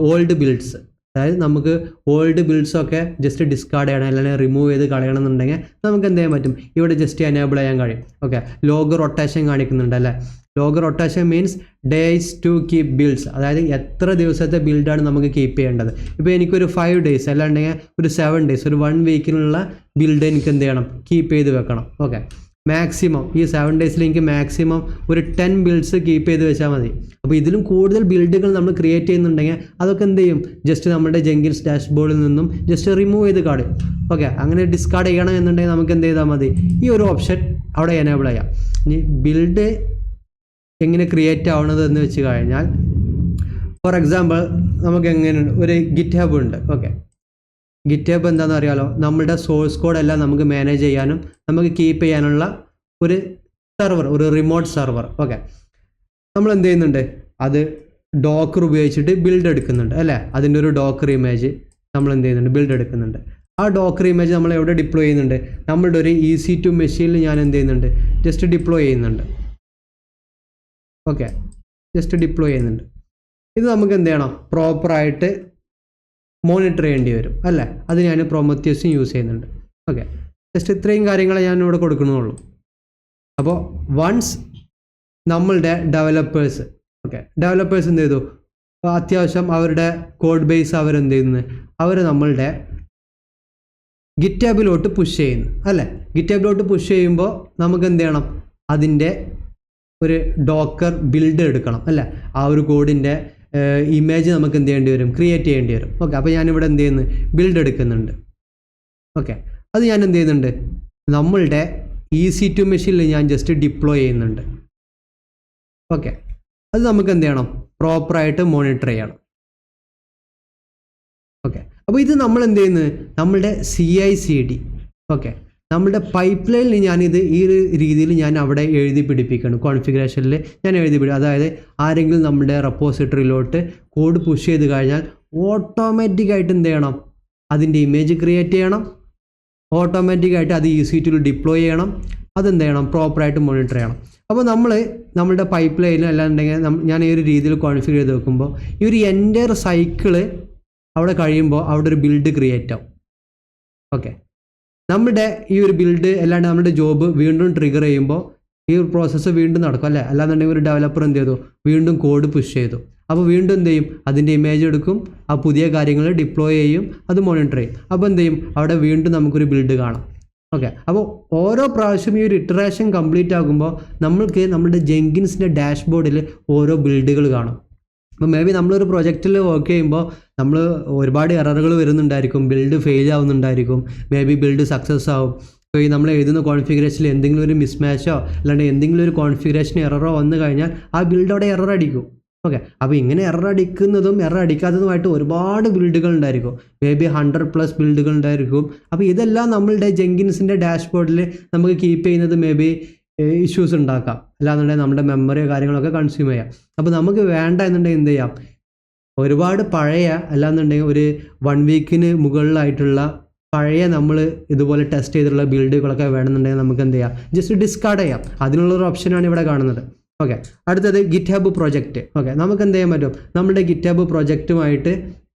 ഓൾഡ് ബിൽഡ്സ്, അതായത് നമുക്ക് ഓൾഡ് ബിൽഡ്സൊക്കെ ജസ്റ്റ് ഡിസ്കാർഡ് ചെയ്യണം അല്ലെങ്കിൽ റിമൂവ് ചെയ്ത് കളയണം എന്നുണ്ടെങ്കിൽ നമുക്ക് എന്ത് ചെയ്യാൻ പറ്റും, ഇവിടെ ജസ്റ്റ് എനേബിൾ ചെയ്യാൻ കഴിയും. ഓക്കെ, ലോഗ് റൊട്ടേഷൻ കാണിക്കുന്നുണ്ട് അല്ലേ. Log rotation means days to keep builds, അതായത് എത്ര ദിവസത്തെ ബിൽഡാണ് നമുക്ക് കീപ്പ് ചെയ്യേണ്ടത്. ഇപ്പോൾ എനിക്കൊരു 5 days അല്ലാണ്ടെങ്കിൽ ഒരു 7 days, ഒരു 1 weekനുള്ള ബിൽഡ് എനിക്ക് എന്ത് ചെയ്യണം, കീപ്പ് ചെയ്ത് വെക്കണം. ഓക്കെ, മാക്സിമം ഈ 7 days എനിക്ക് മാക്സിമം ഒരു 10 ബിൽഡ്സ് കീപ്പ് ചെയ്ത് വെച്ചാൽ മതി. അപ്പോൾ ഇതിലും കൂടുതൽ ബിൽഡുകൾ നമ്മൾ ക്രിയേറ്റ് ചെയ്യുന്നുണ്ടെങ്കിൽ അതൊക്കെ എന്ത് ചെയ്യും, ജസ്റ്റ് നമ്മുടെ ജെങ്കിൻസ് ഡാഷ്ബോർഡിൽ നിന്നും ജസ്റ്റ് റിമൂവ് ചെയ്ത് കളയും. ഓക്കെ, അങ്ങനെ ഡിസ്കാർഡ് ചെയ്യണം എന്നുണ്ടെങ്കിൽ നമുക്ക് എന്ത് ചെയ്താൽ മതി, ഈ ഒരു ഓപ്ഷൻ അവിടെ എനേബിൾ ചെയ്യാം. ഇനി ബിൽഡ് എങ്ങനെ ക്രിയേറ്റ് ആവണത് എന്ന് വെച്ച് കഴിഞ്ഞാൽ, ഫോർ എക്സാമ്പിൾ നമുക്ക് എങ്ങനെ ഒരു ഗിറ്റ് ഹബ് ഉണ്ട്. ഓക്കെ, ഗിറ്റ് ഹബ് എന്താണെന്ന് അറിയാലോ, നമ്മുടെ സോഴ്സ് കോഡ് എല്ലാം നമുക്ക് മാനേജ് ചെയ്യാനും നമുക്ക് കീപ്പ് ചെയ്യാനുള്ള ഒരു സെർവർ, ഒരു റിമോട്ട് സെർവർ. ഓക്കെ, നമ്മൾ എന്ത് ചെയ്യുന്നുണ്ട്, അത് ഡോക്കർ ഉപയോഗിച്ചിട്ട് ബിൽഡ് എടുക്കുന്നുണ്ട് അല്ലേ. അതിൻ്റെ ഒരു ഡോക്കർ ഇമേജ് നമ്മൾ എന്ത് ചെയ്യുന്നുണ്ട്, ബിൽഡ് എടുക്കുന്നുണ്ട്. ആ ഡോക്കർ ഇമേജ് നമ്മൾ എവിടെ ഡിപ്ലോയ് ചെയ്യുന്നുണ്ട്, നമ്മളുടെ ഒരു EC2 മെഷീനിൽ ഞാൻ എന്ത് ചെയ്യുന്നുണ്ട്, ജസ്റ്റ് ഡിപ്ലോയ് ചെയ്യുന്നുണ്ട്. ഓക്കെ, ജസ്റ്റ് ഡിപ്ലോയ് ചെയ്യുന്നുണ്ട്. ഇത് നമുക്ക് എന്ത് ചെയ്യണം, പ്രോപ്പറായിട്ട് മോണിറ്റർ ചെയ്യേണ്ടി വരും അല്ലേ. അത് ഞാൻ പ്രൊമത്തിയസും യൂസ് ചെയ്യുന്നുണ്ട്. ഓക്കെ, ജസ്റ്റ് ഇത്രയും കാര്യങ്ങൾ ഞാൻ ഇവിടെ കൊടുക്കണമെന്നുള്ളൂ. അപ്പോൾ വൺസ് നമ്മളുടെ ഡെവലപ്പേഴ്സ് എന്ത് ചെയ്തു, അപ്പോൾ അത്യാവശ്യം അവരുടെ കോഡ് ബേസ് അവരെന്ത് ചെയ്യുന്നത്, അവർ നമ്മളുടെ ഗിറ്റാബിലോട്ട് പുഷ് ചെയ്യുന്നു അല്ലേ. ഗിറ്റാബിലോട്ട് പുഷ് ചെയ്യുമ്പോൾ നമുക്ക് എന്ത് ചെയ്യണം, അതിൻ്റെ ഒരു ഡോക്കർ ബിൽഡ് എടുക്കണം അല്ലേ. ആ ഒരു കോഡിൻ്റെ ഇമേജ് നമുക്ക് എന്ത് ചെയ്യേണ്ടി വരും, ക്രിയേറ്റ് ചെയ്യേണ്ടി വരും. ഓക്കെ, അപ്പോൾ ഞാനിവിടെ എന്ത് ചെയ്യുന്നു, ബിൽഡ് എടുക്കുന്നുണ്ട്. ഓക്കെ, അത് ഞാൻ എന്ത് ചെയ്യുന്നുണ്ട്, നമ്മളുടെ EC2 മെഷീനിൽ ഞാൻ ജസ്റ്റ് ഡിപ്ലോയ് ചെയ്യുന്നുണ്ട്. ഓക്കെ, അത് നമുക്ക് എന്ത് ചെയ്യണം, പ്രോപ്പറായിട്ട് മോണിറ്റർ ചെയ്യണം. ഓക്കെ, അപ്പോൾ ഇത് നമ്മൾ എന്ത് ചെയ്യുന്നത്, നമ്മളുടെ CI/CD ഓക്കെ, നമ്മളുടെ പൈപ്പ് ലൈനിൽ ഞാനിത് ഈ ഒരു രീതിയിൽ ഞാൻ അവിടെ എഴുതി പിടിപ്പിക്കണം. കോൺഫിഗറേഷനിൽ ഞാൻ എഴുതി പിടിക്കും. അതായത് ആരെങ്കിലും നമ്മുടെ റെപ്പോസിറ്ററിയിലോട്ട് കോഡ് പുഷ് ചെയ്ത് കഴിഞ്ഞാൽ ഓട്ടോമാറ്റിക്കായിട്ട് എന്ത് ചെയ്യണം, അതിൻ്റെ ഇമേജ് ക്രിയേറ്റ് ചെയ്യണം, ഓട്ടോമാറ്റിക്കായിട്ട് അത് EC2 ഡിപ്ലോയ് ചെയ്യണം, അതെന്ത് ചെയ്യണം, പ്രോപ്പറായിട്ട് മോണിറ്റർ ചെയ്യണം. അപ്പോൾ നമ്മളുടെ പൈപ്പ് ലൈനിൽ അല്ലാണ്ടെങ്കിൽ ഞാൻ ഈ ഒരു രീതിയിൽ കോൺഫിഗർ ചെയ്ത് വെക്കുമ്പോൾ ഈ ഒരു എൻ്റയർ സൈക്കിള് അവിടെ കഴിയുമ്പോൾ അവിടെ ഒരു ബിൽഡ് ക്രിയേറ്റ് ആവും. ഓക്കെ, നമ്മുടെ ഈ ഒരു ബിൽഡ് അല്ലാണ്ട് നമ്മുടെ ജോബ് വീണ്ടും ട്രിഗർ ചെയ്യുമ്പോൾ ഈ ഒരു പ്രോസസ്സ് വീണ്ടും നടക്കും അല്ലേ. അല്ലാന്നുണ്ടെങ്കിൽ ഒരു ഡെവലപ്പർ എന്ത് ചെയ്തു, വീണ്ടും കോഡ് പുഷ് ചെയ്തു. അപ്പോൾ വീണ്ടും എന്ത് ചെയ്യും, അതിൻ്റെ ഇമേജ് എടുക്കും, ആ പുതിയ കാര്യങ്ങൾ ഡിപ്ലോയ് ചെയ്യും, അത് മോണിറ്റർ ചെയ്യും. അപ്പോൾ എന്ത് ചെയ്യും, അവിടെ വീണ്ടും നമുക്കൊരു ബിൽഡ് കാണാം. ഓക്കെ, അപ്പോൾ ഓരോ പ്രാവശ്യം ഈ ഒരു ഇറ്ററേഷൻ കംപ്ലീറ്റ് ആകുമ്പോൾ നമ്മൾക്ക് നമ്മുടെ ജെങ്കിൻസിൻ്റെ ഡാഷ്ബോർഡിൽ ഓരോ ബിൽഡുകൾ കാണും. അപ്പോൾ മേ ബി നമ്മളൊരു പ്രൊജക്റ്റിൽ വർക്ക് ചെയ്യുമ്പോൾ നമ്മൾ ഒരുപാട് എററുകൾ വരുന്നുണ്ടായിരിക്കും, ബിൽഡ് ഫെയിൽ ആവുന്നുണ്ടായിരിക്കും, മേ ബി ബിൽഡ് സക്സസ് ആവും. ഇപ്പോൾ ഈ നമ്മൾ എഴുതുന്ന കോൺഫിഗറേഷനിൽ എന്തെങ്കിലും ഒരു മിസ്മാച്ചോ അല്ലാണ്ട് എന്തെങ്കിലും ഒരു കോൺഫിഗറേഷൻ എററോ വന്നു കഴിഞ്ഞാൽ ആ ബിൽഡ് അവിടെ എറർ അടിക്കും. ഓക്കെ, അപ്പോൾ ഇങ്ങനെ എറർ അടിക്കുന്നതും എറർ അടിക്കാത്തതുമായിട്ട് ഒരുപാട് ബിൽഡുകൾ ഉണ്ടായിരിക്കും, മേ ബി 100+ ബിൽഡുകൾ ഉണ്ടായിരിക്കും. അപ്പോൾ ഇതെല്ലാം നമ്മളുടെ ജെങ്കിൻസിൻ്റെ ഡാഷ്ബോർഡിൽ നമുക്ക് കീപ്പ് ചെയ്യുന്നത് മേ ബി ഇഷ്യൂസ് ഉണ്ടാക്കാം, അല്ലാന്നുണ്ടെങ്കിൽ നമ്മുടെ മെമ്മറിയോ കാര്യങ്ങളൊക്കെ കൺസ്യൂം ചെയ്യാം. അപ്പോൾ നമുക്ക് വേണ്ട എന്നുണ്ടെങ്കിൽ എന്ത് ചെയ്യാം, ഒരുപാട് പഴയ അല്ലാന്നുണ്ടെങ്കിൽ ഒരു 1 വീക്കിന് മുകളിലായിട്ടുള്ള പഴയ നമ്മൾ ഇതുപോലെ ടെസ്റ്റ് ചെയ്തിട്ടുള്ള ബിൽഡുകളൊക്കെ വേണമെന്നുണ്ടെങ്കിൽ നമുക്ക് എന്ത് ചെയ്യാം, ജസ്റ്റ് ഡിസ്കാർഡ് ചെയ്യാം. അതിനുള്ളൊരു ഓപ്ഷനാണ് ഇവിടെ കാണുന്നത്. ഓക്കെ, അടുത്തത് ഗിറ്റ് ഹബ് പ്രൊജക്റ്റ്. ഓക്കെ, നമുക്ക് എന്ത് ചെയ്യാൻ പറ്റും, നമ്മുടെ ഗിറ്റ് ഹബ് പ്രൊജക്റ്റുമായിട്ട്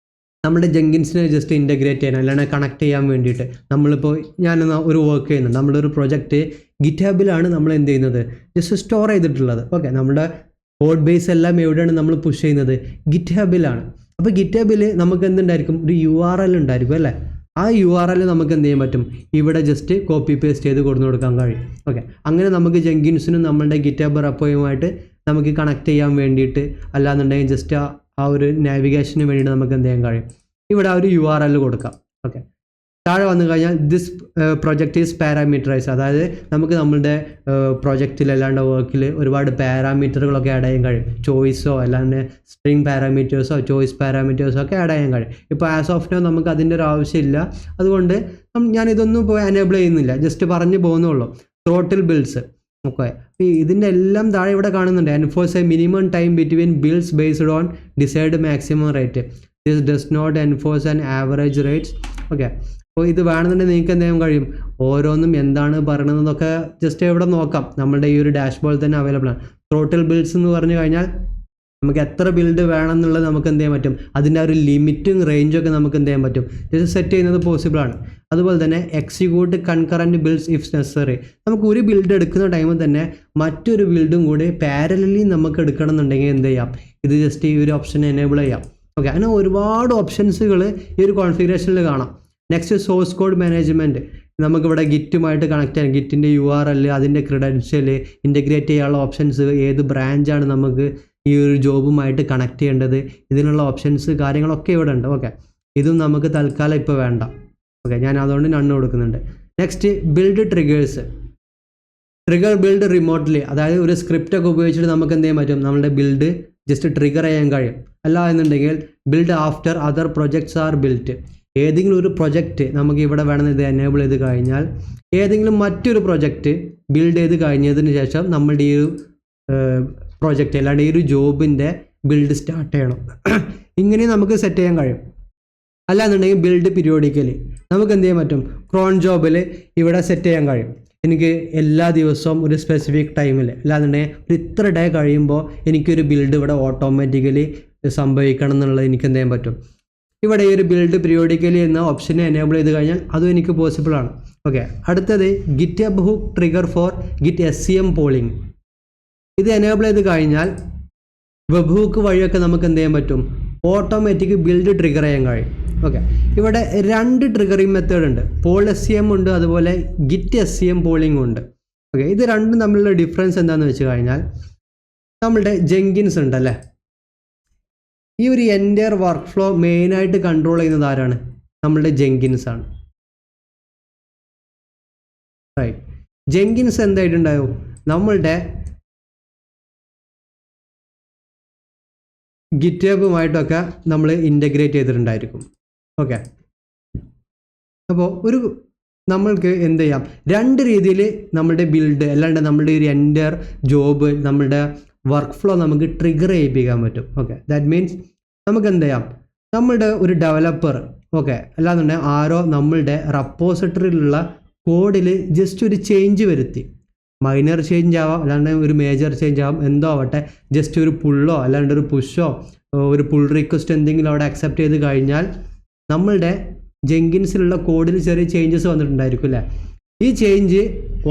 നമ്മുടെ ജെങ്കിൻസിനെ ജസ്റ്റ് ഇൻ്റഗ്രേറ്റ് ചെയ്യാൻ അല്ലാണ്ട് കണക്ട് ചെയ്യാൻ വേണ്ടിയിട്ട് നമ്മളിപ്പോൾ ഞാനെന്നാ ഒരു വർക്ക് ചെയ്യുന്നുണ്ട്, നമ്മുടെ ഒരു പ്രൊജക്റ്റ് ഗിറ്റ് ഹബിലാണ് നമ്മൾ എന്ത് ചെയ്യുന്നത്, ജസ്റ്റ് സ്റ്റോർ ചെയ്തിട്ടുള്ളത്. ഓക്കെ, നമ്മുടെ കോഡ് ബേസ് എല്ലാം എവിടെയാണ് നമ്മൾ പുഷ് ചെയ്യുന്നത്, ഗിറ്റ് ഹബിലാണ്. അപ്പോൾ ഗിറ്റ് ഹബിൽ നമുക്ക് എന്തുണ്ടായിരിക്കും, ഒരു URL ഉണ്ടായിരിക്കും അല്ലേ. ആ URL നമുക്ക് എന്ത് ചെയ്യാൻ പറ്റും, ഇവിടെ ജസ്റ്റ് കോപ്പി പേസ്റ്റ് ചെയ്ത് കൊടുക്കാൻ കഴിയും. ഓക്കെ, അങ്ങനെ നമുക്ക് ജെങ്കിൻസിനും നമ്മളുടെ ഗിറ്റബ് റെപ്പോയുമായിട്ട് നമുക്ക് കണക്ട് ചെയ്യാൻ വേണ്ടിയിട്ട്, അല്ലാന്നുണ്ടെങ്കിൽ ജസ്റ്റ് ആ ഒരു നാവിഗേഷന് വേണ്ടിയിട്ട് നമുക്ക് എന്ത് ചെയ്യാൻ കഴിയും, ഇവിടെ ആ ഒരു URL കൊടുക്കാം. ഓക്കെ, താഴെ വന്നു കഴിഞ്ഞാൽ ദിസ് പ്രൊജക്റ്റ് ഈസ് പാരാമീറ്ററൈസ്, അതായത് നമുക്ക് നമ്മളുടെ പ്രൊജക്റ്റിൽ അല്ലാണ്ട് വർക്കിൽ ഒരുപാട് പാരാമീറ്ററുകളൊക്കെ ആഡ് ചെയ്യാൻ കഴിയും. ചോയ്സോ അല്ലാണ്ട് സ്ട്രിങ് പാരാമീറ്റേഴ്സോ ചോയ്സ് പാരാമീറ്റേഴ്സോ ഒക്കെ ആഡ് ചെയ്യാൻ കഴിയും. ഇപ്പോൾ ആസ് ഓഫ് നോ നമുക്ക് അതിൻ്റെ ഒരു ആവശ്യമില്ല, അതുകൊണ്ട് ഞാനിതൊന്നും പോയി എനേബിൾ ചെയ്യുന്നില്ല, ജസ്റ്റ് പറഞ്ഞു പോകുന്നുള്ളൂ. Throttle bills. ഓക്കെ, ഇതിൻ്റെ എല്ലാം താഴെ ഇവിടെ കാണുന്നുണ്ട്. Enforce a minimum time between builds based on desired maximum rate. This does not enforce an average rates. Okay, അപ്പോൾ ഇത് വേണമെന്നുണ്ടെങ്കിൽ നിങ്ങൾക്ക് എന്ത് ചെയ്യാൻ കഴിയും, ഓരോന്നും എന്താണ് പറയണതെന്നൊക്കെ ജസ്റ്റ് ഇവിടെ നോക്കാം. നമ്മളുടെ ഈ ഒരു ഡാഷ്ബോർഡിൽ തന്നെ അവൈലബിൾ ആണ്. ടോട്ടൽ ബിൽഡ്സ് എന്ന് പറഞ്ഞു കഴിഞ്ഞാൽ നമുക്ക് എത്ര ബിൽഡ് വേണം എന്നുള്ളത് നമുക്ക് എന്ത് ചെയ്യാൻ പറ്റും, അതിൻ്റെ ആ ഒരു ലിമിറ്റും റേഞ്ചൊക്കെ നമുക്ക് എന്ത് ചെയ്യാൻ പറ്റും, ഇത് സെറ്റ് ചെയ്യുന്നത് പോസിബിളാണ്. അതുപോലെ തന്നെ execute concurrent builds if necessary. നമുക്ക് ഒരു ബിൽഡ് എടുക്കുന്ന ടൈമിൽ തന്നെ മറ്റൊരു ബിൽഡും കൂടി പാരലലി നമുക്ക് എടുക്കണം എന്നുണ്ടെങ്കിൽ എന്ത് ചെയ്യാം, ഇത് ജസ്റ്റ് ഈ ഒരു ഓപ്ഷൻ എനേബിൾ ചെയ്യാം. ഓക്കെ, അങ്ങനെ ഒരുപാട് ഓപ്ഷൻസുകൾ ഈ ഒരു കോൺഫിഗറേഷനിൽ കാണാം. Next source code management. നമുക്കിവിടെ ഗിറ്റുമായിട്ട് കണക്ട് ചെയ്യാം. ഗിറ്റിൻ്റെ URL, അതിൻ്റെ ക്രെഡൻഷ്യൽ, ഇൻ്റഗ്രേറ്റ് ചെയ്യാനുള്ള ഓപ്ഷൻസ്, ഏത് ബ്രാഞ്ചാണ് നമുക്ക് ഈ ഒരു ജോബുമായിട്ട് കണക്ട് ചെയ്യേണ്ടത്, ഇതിനുള്ള ഓപ്ഷൻസ് കാര്യങ്ങളൊക്കെ ഇവിടെ ഉണ്ട്. ഓക്കെ, ഇതും നമുക്ക് തൽക്കാലം ഇപ്പോൾ വേണ്ട. ഓക്കെ, ഞാൻ അതുകൊണ്ട് നണ്ണ് കൊടുക്കുന്നുണ്ട്. Next build triggers. Trigger build remotely, അതായത് ഒരു സ്ക്രിപ്റ്റ് ഒക്കെ ഉപയോഗിച്ചിട്ട് നമുക്ക് എന്ത് ചെയ്യാൻ പറ്റും, നമ്മുടെ ബിൽഡ് ജസ്റ്റ് ട്രിഗർ ചെയ്യാൻ കഴിയും. അല്ല എന്നുണ്ടെങ്കിൽ build after other projects R built. ഏതെങ്കിലും ഒരു പ്രൊജക്റ്റ് നമുക്ക് ഇവിടെ വേണമെന്ന് ഇത് എനേബിൾ ചെയ്ത് കഴിഞ്ഞാൽ ഏതെങ്കിലും മറ്റൊരു പ്രൊജക്റ്റ് ബിൽഡ് ചെയ്ത് കഴിഞ്ഞതിന് ശേഷം നമ്മളുടെ ഈ ഒരു പ്രൊജക്റ്റ് അല്ലാണ്ട് ഈ ഒരു ജോബിൻ്റെ ബിൽഡ് സ്റ്റാർട്ട് ചെയ്യണം. ഇങ്ങനെ നമുക്ക് സെറ്റ് ചെയ്യാൻ കഴിയും. അല്ലാന്നുണ്ടെങ്കിൽ ബിൽഡ് പീരിയോഡിക്കലി നമുക്ക് എന്ത് ചെയ്യാൻ പറ്റും, ക്രോൺ ജോബിൽ ഇവിടെ സെറ്റ് ചെയ്യാൻ കഴിയും. എനിക്ക് എല്ലാ ദിവസവും ഒരു സ്പെസിഫിക് ടൈമിൽ, അല്ലാന്നുണ്ടെങ്കിൽ ഒരു ഇത്ര ഡേ കഴിയുമ്പോൾ എനിക്കൊരു ബിൽഡ് ഇവിടെ ഓട്ടോമാറ്റിക്കലി സംഭവിക്കണം എന്നുള്ളത് എനിക്ക് എന്ത് ചെയ്യാൻ പറ്റും. ഇവിടെ ഈ ഒരു ബിൽഡ് പീരിയോഡിക്കലി എന്ന ഓപ്ഷനെ എനേബിൾ ചെയ്ത് കഴിഞ്ഞാൽ അതും എനിക്ക് പോസിബിളാണ്. ഓക്കെ, അടുത്തത് GitHub hook trigger for Git SCM polling. ഇത് എനേബിൾ ചെയ്ത് കഴിഞ്ഞാൽ വെബ് ഹുക്ക് വഴിയൊക്കെ നമുക്ക് എന്ത് ചെയ്യാൻ പറ്റും, ഓട്ടോമാറ്റിക് ബിൽഡ് ട്രിഗർ ചെയ്യാൻ കഴിയും. ഓക്കെ, ഇവിടെ 2 ട്രിഗറിങ് മെത്തേഡ് ഉണ്ട്. പോൾ SCM ഉണ്ട്, അതുപോലെ ഗിറ്റ് SCM പോളിംഗ് ഉണ്ട്. ഓക്കെ, ഇത് രണ്ടും തമ്മിലുള്ള ഡിഫറൻസ് എന്താണെന്ന് വെച്ച് കഴിഞ്ഞാൽ നമ്മളുടെ ജെങ്കിൻസ് ഉണ്ടല്ലേ, ഈ ഒരു എൻ്റയർ വർക്ക് ഫ്ലോ മെയിനായിട്ട് കൺട്രോൾ ചെയ്യുന്നത് ആരാണ്, നമ്മളുടെ ജെങ്കിൻസ് ആണ്. റൈറ്റ്, ജെങ്കിൻസ് എന്തായിട്ടുണ്ടാവും, നമ്മളുടെ ഗിറ്റബുമായിട്ടൊക്കെ നമ്മൾ ഇൻ്റഗ്രേറ്റ് ചെയ്തിട്ടുണ്ടായിരിക്കും. ഓക്കെ, അപ്പോൾ നമ്മൾക്ക് എന്ത് ചെയ്യാം, 2 രീതിയിൽ നമ്മളുടെ ബിൽഡ് അല്ലാണ്ട് നമ്മളുടെ ഒരു എൻ്റയർ ജോബ് നമ്മളുടെ വർക്ക് ഫ്ലോ നമുക്ക് ട്രിഗർ ചെയ്യിപ്പിക്കാൻ പറ്റും. ഓക്കെ, ദാറ്റ് മീൻസ് നമുക്ക് എന്ത് ചെയ്യാം, നമ്മളുടെ ഒരു ഡെവലപ്പർ ഓക്കെ അല്ലാന്നുണ്ടെങ്കിൽ ആരോ നമ്മളുടെ റെപ്പോസിറ്ററിയിലുള്ള കോഡിൽ ജസ്റ്റ് ഒരു ചേഞ്ച് വരുത്തി, മൈനർ ചേഞ്ച് ആവാം അല്ലാണ്ട് ഒരു മേജർ ചേഞ്ച് ആവാം, എന്തോ ആവട്ടെ, ജസ്റ്റ് ഒരു പുള്ളോ അല്ലാണ്ട് ഒരു പുഷോ ഒരു പുൾ റിക്വസ്റ്റ് എന്തെങ്കിലും അവിടെ അക്സെപ്റ്റ് ചെയ്ത് കഴിഞ്ഞാൽ നമ്മളുടെ ജെങ്കിൻസിലുള്ള കോഡിൽ ചെറിയ ചേഞ്ചസ് വന്നിട്ടുണ്ടായിരിക്കും അല്ലേ. ഈ ചേഞ്ച്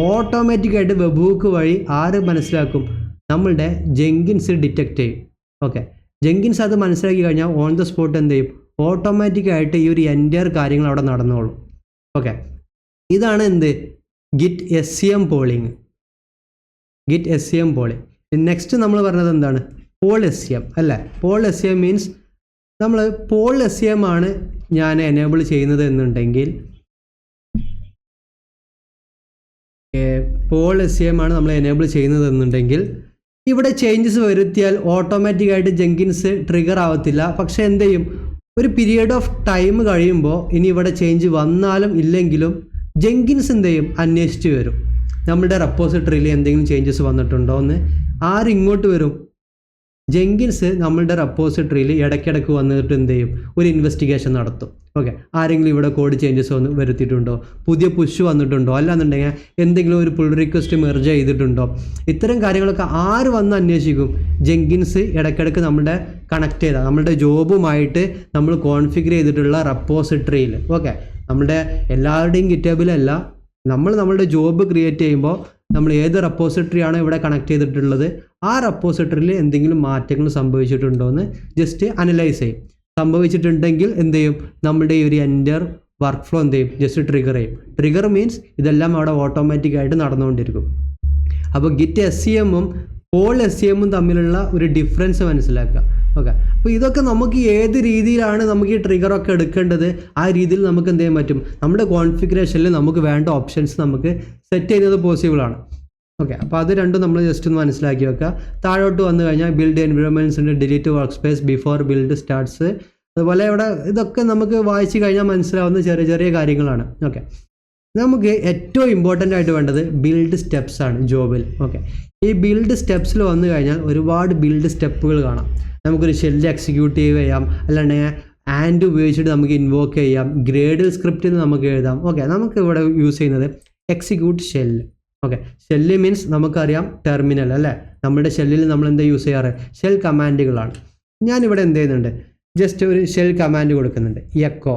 ഓട്ടോമാറ്റിക്കായിട്ട് വെബ് ഹുക്ക് വഴി ആര് മനസ്സിലാക്കും, നമ്മളുടെ ജെങ്കിൻസ് ഡിറ്റക്റ്റ് ചെയ്യും. ഓക്കെ, ജെങ്കിൻസ് അത് മനസ്സിലാക്കി കഴിഞ്ഞാൽ ഓൺ ദ സ്പോട്ട് എന്ത് ചെയ്യും, ഓട്ടോമാറ്റിക്കായിട്ട് ഈ ഒരു എൻ്റയർ കാര്യങ്ങൾ അവിടെ നടന്നോളും. ഓക്കെ, ഇതാണ് എന്ത് git SCM polling. Git SCM polling. Next നമ്മൾ പറഞ്ഞത് എന്താണ്, പോൾ SCM അല്ലേ. പോൾ SCM മീൻസ് നമ്മൾ പോൾ SCM ആണ് ഞാൻ എനേബിൾ ചെയ്യുന്നത് എന്നുണ്ടെങ്കിൽ, പോൾ SCM ആണ് നമ്മൾ എനേബിൾ ചെയ്യുന്നത് എന്നുണ്ടെങ്കിൽ ഇവിടെ ചേഞ്ചസ് വരുത്തിയാൽ ഓട്ടോമാറ്റിക്കായിട്ട് ജെങ്കിൻസ് ട്രിഗർ ആവത്തില്ല. പക്ഷേ എന്ത് ചെയ്യും, ഒരു പീരിയഡ് ഓഫ് ടൈം കഴിയുമ്പോൾ ഇനി ഇവിടെ ചേഞ്ച് വന്നാലും ഇല്ലെങ്കിലും ജെങ്കിൻസ് എന്ത് ചെയ്യും, അന്വേഷിച്ച് വരും നമ്മുടെ റെപ്പോസിറ്ററിയിൽ എന്തെങ്കിലും ചേഞ്ചസ് വന്നിട്ടുണ്ടോ എന്ന്. ആരിങ്ങോട്ട് വരും, ജെങ്കിൻസ് നമ്മളുടെ റെപ്പോസിറ്ററിയിൽ ഇടയ്ക്കിടയ്ക്ക് വന്നിട്ട് എന്ത് ചെയ്യും, ഒരു ഇൻവെസ്റ്റിഗേഷൻ നടത്തും. ഓക്കെ, ആരെങ്കിലും ഇവിടെ കോഡ് ചേഞ്ചസ് വരുത്തിയിട്ടുണ്ടോ, പുതിയ പുഷ് വന്നിട്ടുണ്ടോ, അല്ലാന്നുണ്ടെങ്കിൽ എന്തെങ്കിലും ഒരു പുൾ റിക്വസ്റ്റ് മെർജ് ചെയ്തിട്ടുണ്ടോ, ഇത്തരം കാര്യങ്ങളൊക്കെ ആര് വന്ന് അന്വേഷിക്കും, ജെങ്കിൻസ് ഇടയ്ക്കിടയ്ക്ക് നമ്മുടെ കണക്ട് ചെയ്ത നമ്മളുടെ ജോബുമായിട്ട് നമ്മൾ കോൺഫിഗർ ചെയ്തിട്ടുള്ള റെപ്പോസിറ്ററിയിൽ. ഓക്കെ, നമ്മുടെ എല്ലാവരുടെയും ഗിറ്റബിലല്ല, നമ്മളുടെ ജോബ് ക്രിയേറ്റ് ചെയ്യുമ്പോൾ നമ്മൾ ഏത് റെപ്പോസിറ്ററി ആണോ ഇവിടെ കണക്ട് ചെയ്തിട്ടുള്ളത് ആ റെപ്പോസിറ്ററിയിൽ എന്തെങ്കിലും മാറ്റങ്ങൾ സംഭവിച്ചിട്ടുണ്ടോ എന്ന് ജസ്റ്റ് അനലൈസ് ചെയ്യും. സംഭവിച്ചിട്ടുണ്ടെങ്കിൽ എന്ത് ചെയ്യും, നമ്മുടെ ഈ ഒരു എൻ്റർ വർക്ക് ഫ്ലോ എന്ത് ചെയ്യും, ജസ്റ്റ് ട്രിഗർ ചെയ്യും. ട്രിഗർ മീൻസ് ഇതെല്ലാം അവിടെ ഓട്ടോമാറ്റിക്കായിട്ട് നടന്നുകൊണ്ടിരിക്കും. അപ്പോൾ ഗിറ്റ് SCMഉം പോൾ SCMഉം തമ്മിലുള്ള ഒരു ഡിഫറൻസ് മനസ്സിലാക്കുക. ഓക്കെ, അപ്പോൾ ഇതൊക്കെ നമുക്ക് ഏത് രീതിയിലാണ് നമുക്ക് ഈ ട്രിഗറൊക്കെ എടുക്കേണ്ടത്, ആ രീതിയിൽ നമുക്ക് എന്ത് ചെയ്യാൻ പറ്റും, നമ്മുടെ കോൺഫിഗറേഷനിൽ നമുക്ക് വേണ്ട ഓപ്ഷൻസ് നമുക്ക് സെറ്റ് ചെയ്യുന്നത് പോസിബിളാണ്. ഓക്കെ, അപ്പോൾ അത് രണ്ടും നമ്മൾ ജസ്റ്റ് ഒന്ന് മനസ്സിലാക്കി വെക്കുക. താഴോട്ട് വന്നു കഴിഞ്ഞാൽ ബിൽഡ് എൻവയോൺമെൻറ്റ്സ് ഉണ്ട്, delete work space before build starts. അതുപോലെ ഇവിടെ ഇതൊക്കെ നമുക്ക് വായിച്ച് കഴിഞ്ഞാൽ മനസ്സിലാവുന്ന ചെറിയ ചെറിയ കാര്യങ്ങളാണ്. ഓക്കെ, നമുക്ക് ഏറ്റവും ഇമ്പോർട്ടൻ്റ് ആയിട്ട് വേണ്ടത് ബിൽഡ് സ്റ്റെപ്സ് ആണ് ജോബിൽ. ഓക്കെ, ഈ ബിൽഡ് സ്റ്റെപ്സിൽ വന്നു കഴിഞ്ഞാൽ ഒരുപാട് ബിൽഡ് സ്റ്റെപ്പുകൾ കാണാം. നമുക്കൊരു ഷെല്ല് എക്സിക്യൂട്ടീവ് ചെയ്യാം, അല്ലാണ്ട് ആൻഡ് ഉപയോഗിച്ചിട്ട് നമുക്ക് ഇൻവോക്ക് ചെയ്യാം, ഗ്രേഡിൽ സ്ക്രിപ്റ്റിൽ നമുക്ക് എഴുതാം. ഓക്കെ, നമുക്ക് ഇവിടെ യൂസ് ചെയ്യുന്നത് execute shell. Okay, shell means നമുക്കറിയാം ടെർമിനൽ അല്ലേ, നമ്മുടെ ഷെല്ലിൽ നമ്മൾ എന്താ യൂസ് ചെയ്യാറ്, ഷെൽ കമാൻഡുകളാണ്. ഞാനിവിടെ എന്ത് ചെയ്യുന്നുണ്ട്, ജസ്റ്റ് ഒരു ഷെൽ കമാൻഡ് കൊടുക്കുന്നുണ്ട്, എക്കോ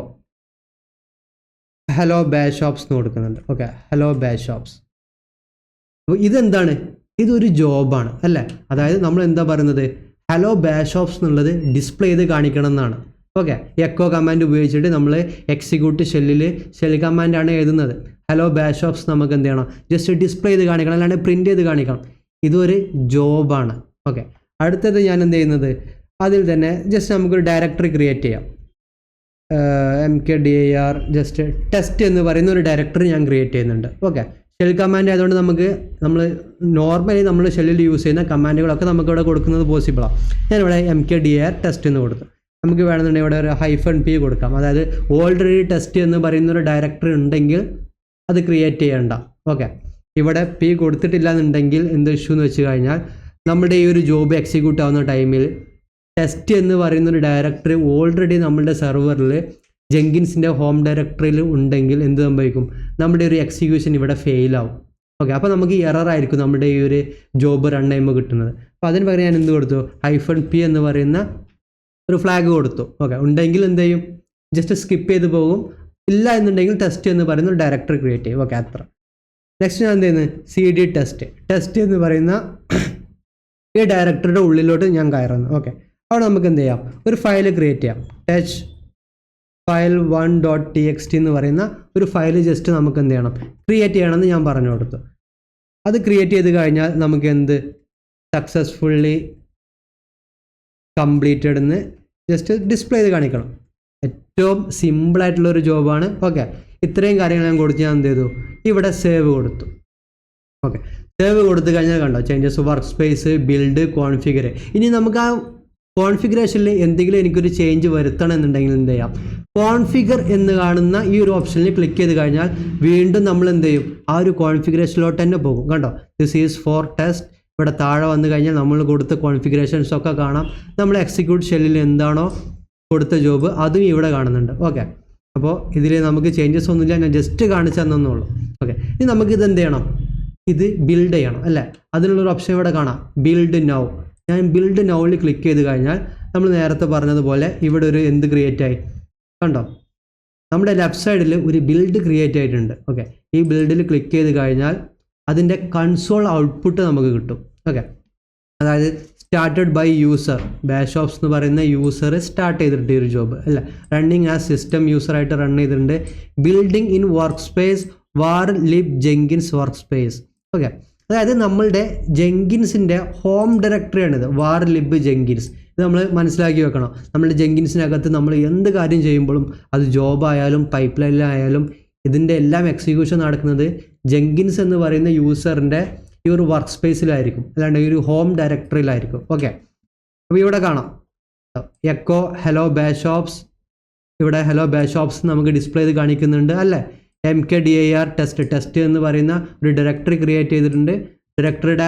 ഹലോ ബാഷ് ഓപ്സ് എന്ന് കൊടുക്കുന്നുണ്ട്. Okay, hello bash ops. അപ്പോൾ ഇതെന്താണ്, ഇതൊരു ജോബാണ് അല്ലേ. അതായത് നമ്മൾ എന്താ പറയുന്നത്, ഹലോ ബാഷ് ഓപ്സ് എന്നുള്ളത് ഡിസ്പ്ലേ ചെയ്ത് കാണിക്കണം എന്നാണ്. ഓക്കെ, എക്കോ കമാൻഡ് ഉപയോഗിച്ചിട്ട് നമ്മൾ എക്സിക്യൂട്ട് ഷെൽ കമാൻഡാണ് എഴുതുന്നത്. ഹലോ ബാഷ് ഓപ്സ് നമുക്ക് എന്ത് ചെയ്യണം, ജസ്റ്റ് ഡിസ്പ്ലേ ചെയ്ത് കാണിക്കണം, അല്ലാണ്ട് പ്രിൻറ്റ് ചെയ്ത് കാണിക്കണം. ഇതൊരു ജോബാണ്. ഓക്കെ, അടുത്തത് ഞാൻ എന്ത് ചെയ്യുന്നത്, അതിൽ തന്നെ ജസ്റ്റ് നമുക്കൊരു ഡയറക്ടറി ക്രിയേറ്റ് ചെയ്യാം. mkdir ജസ്റ്റ് ടെസ്റ്റ് എന്ന് പറയുന്ന ഒരു ഡയറക്ടറി ഞാൻ ക്രിയേറ്റ് ചെയ്യുന്നുണ്ട്. ഓക്കെ, ഷെൽ കമാൻഡ് ആയതുകൊണ്ട് നമ്മൾ നോർമലി നമ്മൾ ഷെല്ലിൽ യൂസ് ചെയ്യുന്ന കമാൻഡുകളൊക്കെ നമുക്കിവിടെ കൊടുക്കുന്നത് പോസിബിളാണ്. ഞാനിവിടെ mkdir ടെസ്റ്റ് എന്ന് കൊടുത്തു. നമുക്ക് വേണമെന്നുണ്ടെങ്കിൽ ഇവിടെ ഒരു -p കൊടുക്കാം. അതായത് ഓൾറെഡി ടെസ്റ്റ് എന്ന് പറയുന്ന ഒരു ഡയറക്ടറി ഉണ്ടെങ്കിൽ അത് ക്രിയേറ്റ് ചെയ്യണ്ട. ഓക്കെ, ഇവിടെ p കൊടുത്തിട്ടില്ല എന്നുണ്ടെങ്കിൽ എന്ത് ഇഷ്യൂ എന്ന് വെച്ച് കഴിഞ്ഞാൽ നമ്മുടെ ഈ ഒരു ജോബ് എക്സിക്യൂട്ട് ആവുന്ന ടൈമിൽ ടെസ്റ്റ് എന്ന് പറയുന്നൊരു ഡയറക്ടറി ഓൾറെഡി നമ്മുടെ സെർവറിൽ ജെങ്കിൻസിൻ്റെ ഹോം ഡയറക്ടറിയിൽ ഉണ്ടെങ്കിൽ എന്ത് സംഭവിക്കും, നമ്മുടെ ഒരു എക്സിക്യൂഷൻ ഇവിടെ ഫെയിലാവും. ഓക്കെ, അപ്പോൾ നമുക്ക് എറർ ആയിരിക്കും നമ്മുടെ ഈ ഒരു ജോബ് റൺ ചെയ്യുമ്പോൾ കിട്ടുന്നത്. അപ്പോൾ അതിന് പകരം ഞാൻ എന്ത് കൊടുത്തു, -p എന്ന് പറയുന്ന ഒരു ഫ്ലാഗ് കൊടുത്തു. ഓക്കെ, ഉണ്ടെങ്കിൽ എന്ത് ചെയ്യും, ജസ്റ്റ് സ്കിപ്പ് ചെയ്ത് പോകും. ഇല്ല എന്നുണ്ടെങ്കിൽ ടെസ്റ്റ് എന്ന് പറയുന്ന ഒരു ഡയറക്ടറി ക്രിയേറ്റ് ചെയ്യും. ഓക്കെ, അത്ര. നെക്സ്റ്റ് ഞാൻ എന്ത് ചെയ്യുന്നത്, cd ടെസ്റ്റ് എന്ന് പറയുന്ന ഈ ഡയറക്ടറിയുടെ ഉള്ളിലോട്ട് ഞാൻ കയറുന്നു. ഓക്കെ, അവിടെ നമുക്ക് എന്ത് ചെയ്യാം, ഒരു ഫയൽ ക്രിയേറ്റ് ചെയ്യാം. ടച്ച് ഫയൽ 1.txt എന്ന് പറയുന്ന ഒരു ഫയൽ ജസ്റ്റ് നമുക്ക് എന്ത് ചെയ്യണം, ക്രിയേറ്റ് ചെയ്യണമെന്ന് ഞാൻ പറഞ്ഞു കൊടുത്തു. അത് ക്രിയേറ്റ് ചെയ്ത് കഴിഞ്ഞാൽ നമുക്ക് എന്ത്, സക്സസ്ഫുള്ളി കംപ്ലീറ്റഡ് എന്ന് ജസ്റ്റ് ഡിസ്പ്ലേ ചെയ്ത് കാണിക്കണം. ഏറ്റവും സിമ്പിളായിട്ടുള്ളൊരു ജോബാണ്. ഓക്കെ, ഇത്രയും കാര്യങ്ങൾ ഞാൻ കൊടുത്ത് ഞാൻ എന്ത് ചെയ്തു, ഇവിടെ സേവ് കൊടുത്തു. ഓക്കെ, സേവ് കൊടുത്തു കഴിഞ്ഞാൽ കണ്ടോ, changes work space, build, configure. ഇനി നമുക്ക് ആ കോൺഫിഗറേഷനിൽ എന്തെങ്കിലും എനിക്കൊരു ചേഞ്ച് വരുത്തണം എന്നുണ്ടെങ്കിൽ എന്ത് ചെയ്യാം, കോൺഫിഗർ എന്ന് കാണുന്ന ഈ ഒരു ഓപ്ഷനിൽ ക്ലിക്ക് ചെയ്ത് കഴിഞ്ഞാൽ വീണ്ടും നമ്മൾ എന്ത് ചെയ്യും, ആ ഒരു കോൺഫിഗറേഷനിലോട്ട് തന്നെ പോകും. കണ്ടോ, ദിസ് ഈസ് ഫോർ ടെസ്റ്റ്. ഇവിടെ താഴെ വന്നു കഴിഞ്ഞാൽ നമ്മൾ കൊടുത്ത കോൺഫിഗറേഷൻസ് ഒക്കെ കാണാം. നമ്മൾ എക്സിക്യൂട്ട് ഷെല്ലിൽ എന്താണോ കൊടുത്ത ജോബ് അതും ഇവിടെ കാണുന്നുണ്ട്. ഓക്കെ, അപ്പോൾ ഇതിൽ നമുക്ക് ചേഞ്ചസ് ഒന്നുമില്ല, ഞാൻ ജസ്റ്റ് കാണിച്ചു തന്നുള്ളൂ. ഓക്കെ, ഇനി നമുക്ക് ഇത് എന്ത് ചെയ്യണം, ഇത് ബിൽഡ് ചെയ്യണം അല്ലേ. അതിനുള്ളൊരു ഓപ്ഷൻ ഇവിടെ കാണാം, ബിൽഡ് നൗ. ഞാൻ ബിൽഡ് നൗവിൽ ക്ലിക്ക് ചെയ്ത് കഴിഞ്ഞാൽ നമ്മൾ നേരത്തെ പറഞ്ഞതുപോലെ ഇവിടെ ഒരു എന്ത് ക്രിയേറ്റ് ആയി, കണ്ടോ, നമ്മുടെ ലെഫ്റ്റ് സൈഡിൽ ഒരു ബിൽഡ് ക്രിയേറ്റ് ആയിട്ടുണ്ട്. ഓക്കെ, ഈ ബിൽഡിൽ ക്ലിക്ക് ചെയ്ത് കഴിഞ്ഞാൽ അതിൻ്റെ കൺസോൾ ഔട്ട്പുട്ട് നമുക്ക് കിട്ടും. ഓക്കെ, അതായത് started by user, bash ops എന്ന് പറയുന്ന യൂസർ സ്റ്റാർട്ട് ചെയ്തിട്ടുണ്ട് ഈ ഒരു ജോബ് അല്ല, റണ്ണിങ് ആസ് സിസ്റ്റം യൂസറായിട്ട് റൺ ചെയ്തിട്ടുണ്ട്. Building in workspace var lib Jenkins workspace. Okay, അതായത് നമ്മളുടെ ജെങ്കിൻസിൻ്റെ ഹോം ഡയറക്ടറിയാണിത്, വാർ ലിബ് ജെങ്കിൻസ്. ഇത് നമ്മൾ മനസ്സിലാക്കി വെക്കണം. നമ്മുടെ ജെങ്കിൻസിനകത്ത് നമ്മൾ എന്ത് കാര്യം ചെയ്യുമ്പോഴും, അത് ജോബായാലും പൈപ്പ് ലൈനിലായാലും, ഇതിൻ്റെ എല്ലാം എക്സിക്യൂഷൻ നടക്കുന്നത് ജെങ്കിൻസ് എന്ന് പറയുന്ന യൂസറിൻ്റെ ഈ ഒരു വർക്ക് സ്പേസിലായിരിക്കും, അല്ലാണ്ട് ഈ ഒരു ഹോം ഡയറക്ടറിയിലായിരിക്കും. ഓക്കെ, അപ്പോൾ ഇവിടെ കാണാം എക്കോ ഹലോ ബാഷ് ഓപ്സ്. ഇവിടെ ഹലോ ബാഷ് ഓപ്സ് നമുക്ക് ഡിസ്പ്ലേ ചെയ്ത് കാണിക്കുന്നുണ്ട് അല്ലേ. mkdir ടെസ്റ്റ് എന്ന് പറയുന്ന ഒരു ഡയറക്ടറി ക്രിയേറ്റ് ചെയ്തിട്ടുണ്ട്. ഡയറക്ടറിയുടെ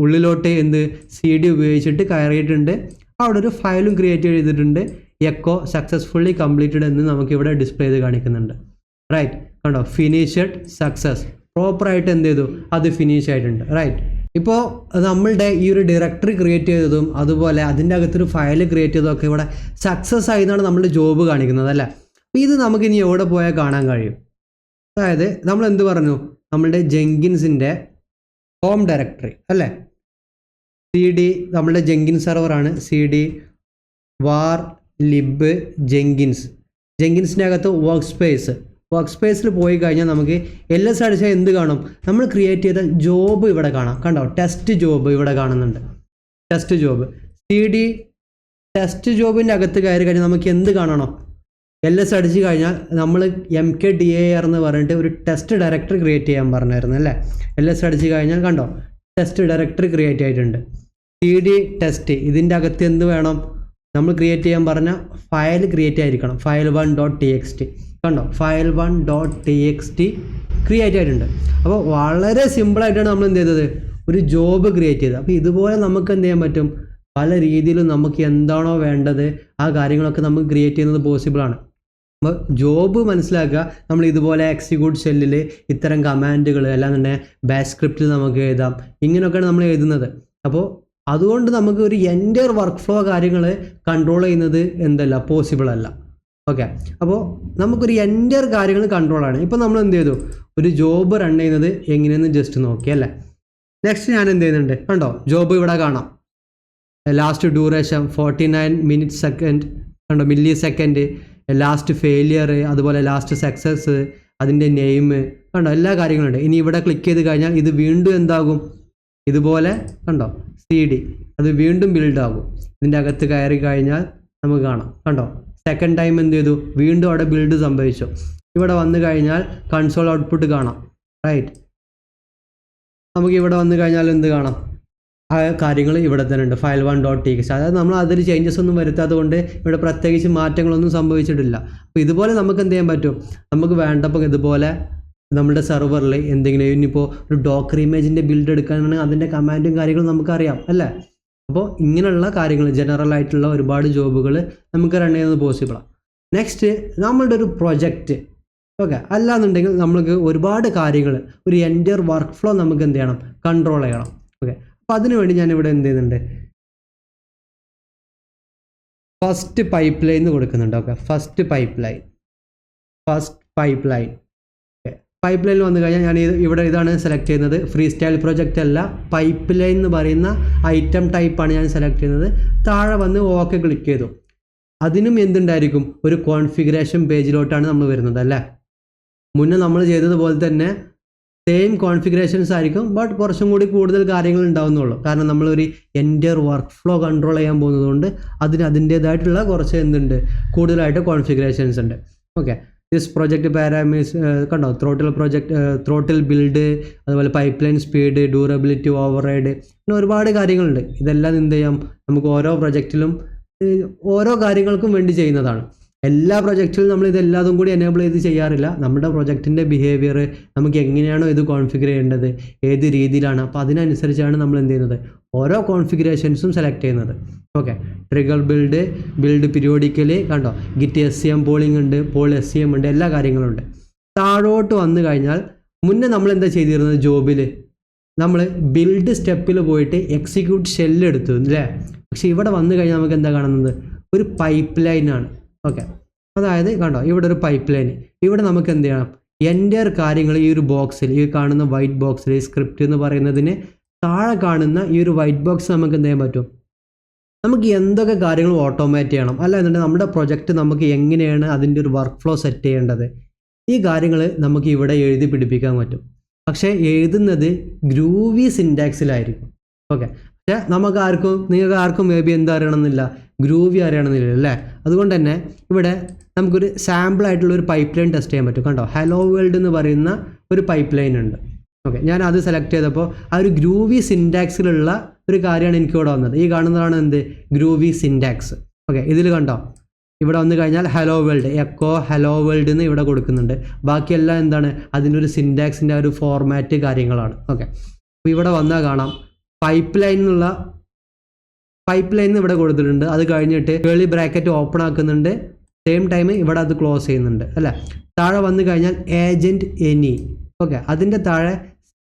ഉള്ളിലോട്ട് എന്ത് cd ഉപയോഗിച്ചിട്ട് കയറിയിട്ടുണ്ട്. അവിടെ ഒരു ഫയലും ക്രിയേറ്റ് ചെയ്തിട്ടുണ്ട്. എക്കോ സക്സസ്ഫുള്ളി കംപ്ലീറ്റഡ് എന്ന് നമുക്കിവിടെ ഡിസ്പ്ലേ ചെയ്ത് കാണിക്കുന്നുണ്ട്. റൈറ്റ്, കണ്ടോ, ഫിനിഷഡ് സക്സസ്. പ്രോപ്പറായിട്ട് എന്ത് ചെയ്തു, അത് ഫിനിഷ് ആയിട്ടുണ്ട്. റൈറ്റ്, ഇപ്പോൾ നമ്മളുടെ ഈ ഒരു ഡയറക്ടറി ക്രിയേറ്റ് ചെയ്തതും അതുപോലെ അതിൻ്റെ അകത്തൊരു ഫയൽ ക്രിയേറ്റ് ചെയ്തതൊക്കെ ഇവിടെ സക്സസ് ആയി എന്നാണ് നമ്മളുടെ ജോബ് കാണിക്കുന്നത് അല്ലേ. അപ്പോൾ ഇത് നമുക്കിനി എവിടെ പോയാൽ കാണാൻ കഴിയും. അതായത് നമ്മൾ എന്ത് പറഞ്ഞു, നമ്മളുടെ ജെങ്കിൻസിൻ്റെ ഹോം ഡയറക്ടറി അല്ലേ, cd നമ്മളുടെ ജെങ്കിൻസ് സെർവറാണ്, cd വാർ ലിബ് ജെങ്കിൻസ്. ജെങ്കിൻസിൻ്റെ അകത്ത് വർക്ക് സ്പേസിൽ പോയി കഴിഞ്ഞാൽ നമുക്ക് LS അടിച്ചാൽ എന്ത് കാണും? നമ്മൾ ക്രിയേറ്റ് ചെയ്ത ജോബ് ഇവിടെ കാണാം. കണ്ടോ? ടെസ്റ്റ് ജോബ് ഇവിടെ കാണുന്നുണ്ട്. ടെസ്റ്റ് ജോബ് CD ടെസ്റ്റ് ജോബിൻ്റെ അകത്ത് കയറി കഴിഞ്ഞാൽ നമുക്ക് എന്ത് കാണണം? LS അടിച്ച് കഴിഞ്ഞാൽ നമ്മൾ MKDIR എന്ന് പറഞ്ഞിട്ട് ഒരു ടെസ്റ്റ് ഡയറക്ടറി ക്രിയേറ്റ് ചെയ്യാൻ പറഞ്ഞായിരുന്നു അല്ലേ? LS അടിച്ച് കഴിഞ്ഞാൽ കണ്ടോ ടെസ്റ്റ് ഡയറക്ടറി ക്രിയേറ്റ് ആയിട്ടുണ്ട്. CD ടെസ്റ്റ് ഇതിൻ്റെ അകത്ത് എന്ത് വേണം? നമ്മൾ ക്രിയേറ്റ് ചെയ്യാൻ പറഞ്ഞ ഫയൽ ക്രിയേറ്റ് ആയിരിക്കണം. file1.txt കണ്ടോ? file1.txt ക്രിയേറ്റ് ആയിട്ടുണ്ട്. അപ്പോൾ വളരെ സിമ്പിളായിട്ടാണ് നമ്മൾ എന്ത് ചെയ്തത്? ഒരു ജോബ് ക്രിയേറ്റ് ചെയ്തത്. അപ്പോൾ ഇതുപോലെ നമുക്ക് എന്ത് ചെയ്യാൻ പറ്റും? പല രീതിയിലും നമുക്ക് എന്താണോ വേണ്ടത് ആ കാര്യങ്ങളൊക്കെ നമുക്ക് ക്രിയേറ്റ് ചെയ്യുന്നത് പോസിബിളാണ്. അപ്പോൾ ജോബ് മനസ്സിലാക്കുക. നമ്മൾ ഇതുപോലെ എക്സിക്യൂട്ട് ഷെല്ലിൽ ഇത്തരം കമാൻഡുകൾ അല്ലാന്നുണ്ടെങ്കിൽ ബാഷ് സ്ക്രിപ്റ്റിൽ നമുക്ക് എഴുതാം. ഇങ്ങനെയൊക്കെയാണ് നമ്മൾ എഴുതുന്നത്. അപ്പോൾ അതുകൊണ്ട് നമുക്ക് ഒരു എൻ്റയർ വർക്ക് ഫ്ലോ കാര്യങ്ങൾ കൺട്രോൾ ചെയ്യുന്നത് എന്തല്ല പോസിബിൾ അല്ല. ഓക്കെ, അപ്പോൾ നമുക്കൊരു എൻ്റയർ കാര്യങ്ങൾ കൺട്രോളാണ്. ഇപ്പോൾ നമ്മൾ എന്ത് ചെയ്തു? ഒരു ജോബ് റൺ ചെയ്യുന്നത് എങ്ങനെയെന്ന് ജസ്റ്റ് നോക്കിയല്ലേ. നെക്സ്റ്റ് ഞാൻ എന്ത് ചെയ്യുന്നുണ്ട്? കണ്ടോ ജോബ് ഇവിടെ കാണാം. ലാസ്റ്റ് ഡ്യൂറേഷൻ 49 മിനിറ്റ് സെക്കൻഡ് കണ്ടോ, മില്ലി സെക്കൻഡ്, ലാസ്റ്റ് ഫെയിലിയർ, അതുപോലെ ലാസ്റ്റ് സക്സസ്, അതിൻ്റെ നെയിം കണ്ടോ, എല്ലാ കാര്യങ്ങളുണ്ട്. ഇനി ഇവിടെ ക്ലിക്ക് ചെയ്ത് കഴിഞ്ഞാൽ ഇത് വീണ്ടും എന്താകും? ഇതുപോലെ കണ്ടോ CD അത് വീണ്ടും ബിൽഡ് ആകും. ഇതിൻ്റെ അകത്ത് കയറി കഴിഞ്ഞാൽ നമുക്ക് കാണാം. കണ്ടോ സെക്കൻഡ് ടൈം എന്ത് ചെയ്തു? വീണ്ടും അവിടെ ബിൽഡ് സംഭവിച്ചു. ഇവിടെ വന്നു കഴിഞ്ഞാൽ കൺസോൾ ഔട്ട്പുട്ട് കാണാം. റൈറ്റ്, നമുക്ക് ഇവിടെ വന്നു കഴിഞ്ഞാൽ എന്ത് കാണാം? ആ കാര്യങ്ങൾ ഇവിടെ തന്നെ ഉണ്ട്. file1.txt അതായത് നമ്മൾ അതിൽ ചേഞ്ചസ് ഒന്നും വരുത്താത്തത് കൊണ്ട് ഇവിടെ പ്രത്യേകിച്ച് മാറ്റങ്ങളൊന്നും സംഭവിച്ചിട്ടില്ല. അപ്പോൾ ഇതുപോലെ നമുക്ക് എന്ത് ചെയ്യാൻ പറ്റും? നമുക്ക് വേണ്ടപ്പോൾ ഇതുപോലെ നമ്മുടെ സെർവറിൽ എന്തെങ്കിലും ഇനിയിപ്പോൾ ഒരു ഡോക്കർ ഇമേജിൻ്റെ ബിൽഡ് എടുക്കാനാണെങ്കിൽ അതിൻ്റെ കമാൻഡും കാര്യങ്ങളും നമുക്കറിയാം അല്ലേ? അപ്പോൾ ഇങ്ങനെയുള്ള കാര്യങ്ങൾ ജനറൽ ആയിട്ടുള്ള ഒരുപാട് ജോബുകൾ നമുക്ക് റൺ ചെയ്യുന്നത് പോസിബിളാണ്. നെക്സ്റ്റ് നമ്മളുടെ ഒരു പ്രൊജക്റ്റ് ഓക്കെ അല്ലാന്നുണ്ടെങ്കിൽ നമ്മൾക്ക് ഒരുപാട് കാര്യങ്ങൾ ഒരു എൻ്റയർ വർക്ക് ഫ്ലോ നമുക്ക് എന്ത് ചെയ്യണം? കൺട്രോൾ ചെയ്യണം. ഓക്കെ, അപ്പോൾ അതിനുവേണ്ടി ഞാനിവിടെ എന്ത് ചെയ്യുന്നുണ്ട്? ഫസ്റ്റ് പൈപ്പ് ലൈൻ കൊടുക്കുന്നുണ്ട്. Okay, first pipe line pipe ലൈനിൽ വന്നു കഴിഞ്ഞാൽ ഞാൻ ഇവിടെ ഇതാണ് സെലക്ട് ചെയ്യുന്നത്. ഫ്രീ സ്റ്റൈൽ പ്രൊജക്റ്റ് അല്ല, പൈപ്പ് ലൈൻ എന്ന് പറയുന്ന ഐറ്റം ടൈപ്പാണ് ഞാൻ സെലക്ട് ചെയ്യുന്നത്. താഴെ വന്ന് ഓക്കെ ക്ലിക്ക് ചെയ്തു. അതിനും എന്തുണ്ടായിരിക്കും? ഒരു കോൺഫിഗറേഷൻ പേജിലോട്ടാണ് നമ്മൾ വരുന്നത് അല്ലേ? മുന്നേ നമ്മൾ ചെയ്തതുപോലെ തന്നെ സെയിം കോൺഫിഗറേഷൻസ് ആയിരിക്കും, ബട്ട് കുറച്ചും കൂടി കൂടുതൽ കാര്യങ്ങൾ ഉണ്ടാവുന്നുള്ളൂ. കാരണം നമ്മളൊരു എൻ്റയർ വർക്ക് ഫ്ലോ കൺട്രോൾ ചെയ്യാൻ പോകുന്നതുകൊണ്ട് അതിൻ്റേതായിട്ടുള്ള കുറച്ച് എന്തുണ്ട്? കൂടുതലായിട്ട് കോൺഫിഗറേഷൻസ് ഉണ്ട്. ഓക്കെ, ദിസ് പ്രൊജക്റ്റ് പാരാമീറ്റേഴ്സ് കണ്ടോ, ത്രോട്ടിൽ ബിൽഡ്, അതുപോലെ pipe line speed, durability, override, പിന്നെ ഒരുപാട് കാര്യങ്ങളുണ്ട്. ഇതെല്ലാം എന്ത് ചെയ്യാം? നമുക്ക് ഓരോ പ്രൊജക്റ്റിലും ഓരോ കാര്യങ്ങൾക്കും വേണ്ടി ചെയ്യുന്നതാണ്. എല്ലാ പ്രൊജക്റ്റിലും നമ്മൾ ഇതെല്ലാതും കൂടി എനേബിൾ ചെയ്ത് ചെയ്യാറില്ല. നമ്മുടെ പ്രൊജക്റ്റിൻ്റെ ബിഹേവിയർ നമുക്ക് എങ്ങനെയാണോ ഇത് കോൺഫിഗർ ചെയ്യേണ്ടത്, ഏത് രീതിയിലാണ്, അപ്പോൾ അതിനനുസരിച്ചാണ് നമ്മൾ എന്ത് ചെയ്യുന്നത്? ഓരോ കോൺഫിഗറേഷൻസും സെലക്ട് ചെയ്യുന്നത്. ഓക്കെ, ട്രിഗർ ബിൽഡ് പീരിയോഡിക്കലി കണ്ടോ, ഗിറ്റ് SCM പോളിംഗ് ഉണ്ട്, SCM ഉണ്ട്, എല്ലാ കാര്യങ്ങളും ഉണ്ട്. താഴോട്ട് വന്നു കഴിഞ്ഞാൽ മുന്നേ നമ്മൾ എന്താ ചെയ്തിരുന്നത്? ജോബിൽ നമ്മൾ ബിൽഡ് സ്റ്റെപ്പിൽ പോയിട്ട് എക്സിക്യൂട്ട് ഷെല്ല് എടുത്തു അല്ലേ? പക്ഷേ ഇവിടെ വന്നു കഴിഞ്ഞാൽ നമുക്ക് എന്താ കാണുന്നത്? ഒരു പൈപ്പ് ലൈനാണ്. ഓക്കെ, അതായത് കണ്ടോ ഇവിടെ ഒരു പൈപ്പ് ലൈൻ. ഇവിടെ നമുക്ക് എന്ത് ചെയ്യണം? എൻ്റയർ കാര്യങ്ങൾ ഈ ഒരു ബോക്സിൽ, ഈ കാണുന്ന വൈറ്റ് ബോക്സിൽ, സ്ക്രിപ്റ്റ് എന്ന് പറയുന്നതിന് താഴെ കാണുന്ന ഈ ഒരു വൈറ്റ് ബോക്സ് നമുക്ക് എന്ത് ചെയ്യാൻ പറ്റും? നമുക്ക് എന്തൊക്കെ കാര്യങ്ങൾ ഓട്ടോമേറ്റ് ചെയ്യണം, അല്ല എന്നുണ്ടെങ്കിൽ നമ്മുടെ പ്രൊജക്റ്റ് നമുക്ക് എങ്ങനെയാണ് അതിൻ്റെ ഒരു വർക്ക് ഫ്ലോ സെറ്റ് ചെയ്യേണ്ടത്, ഈ കാര്യങ്ങൾ നമുക്ക് ഇവിടെ എഴുതി പിടിപ്പിക്കാൻ പറ്റും. പക്ഷേ എഴുതുന്നത് ഗ്രൂവി സിൻടാക്സിലായിരിക്കും. ഓക്കെ, പക്ഷേ നിങ്ങൾക്ക് ആർക്കും മേ ബി എന്താ അറിയണമെന്നില്ല? ഗ്രൂവി അറിയണമെന്നില്ല അല്ലേ? അതുകൊണ്ട് തന്നെ ഇവിടെ നമുക്കൊരു സാമ്പിളായിട്ടുള്ള ഒരു പൈപ്പ് ലൈൻ ടെസ്റ്റ് ചെയ്യാൻ പറ്റും. കണ്ടോ, ഹലോ വേൾഡ് എന്ന് പറയുന്ന ഒരു പൈപ്പ് ലൈൻ ഉണ്ട്. ഓക്കെ, ഞാൻ അത് സെലക്ട് ചെയ്തപ്പോൾ ആ ഒരു ഗ്രൂവി സിൻടാക്സിലുള്ള ഒരു കാര്യമാണ് എനിക്ക് ഇവിടെ വന്നത്. ഈ കാണുന്നതാണ് എന്ത്? Groovy syntax. ഓക്കെ, ഇതിൽ കണ്ടോ ഇവിടെ വന്നു കഴിഞ്ഞാൽ hello world, echo hello world എന്ന് ഇവിടെ കൊടുക്കുന്നുണ്ട്. ബാക്കിയെല്ലാം എന്താണ്? അതിൻ്റെ ഒരു സിൻടാക്സിൻ്റെ ഒരു ഫോർമാറ്റ് കാര്യങ്ങളാണ്. ഓക്കെ, അപ്പോൾ ഇവിടെ വന്നാൽ കാണാം പൈപ്പ് ലൈൻ ഇവിടെ കൊടുത്തിട്ടുണ്ട്. അത് കഴിഞ്ഞിട്ട് കേളി ബ്രാക്കറ്റ് ഓപ്പൺ ആക്കുന്നുണ്ട്, സെയിം ടൈം ഇവിടെ അത് ക്ലോസ് ചെയ്യുന്നുണ്ട് അല്ലേ? താഴെ വന്നു കഴിഞ്ഞാൽ ഏജൻറ്റ് എനി. ഓക്കെ, അതിൻ്റെ താഴെ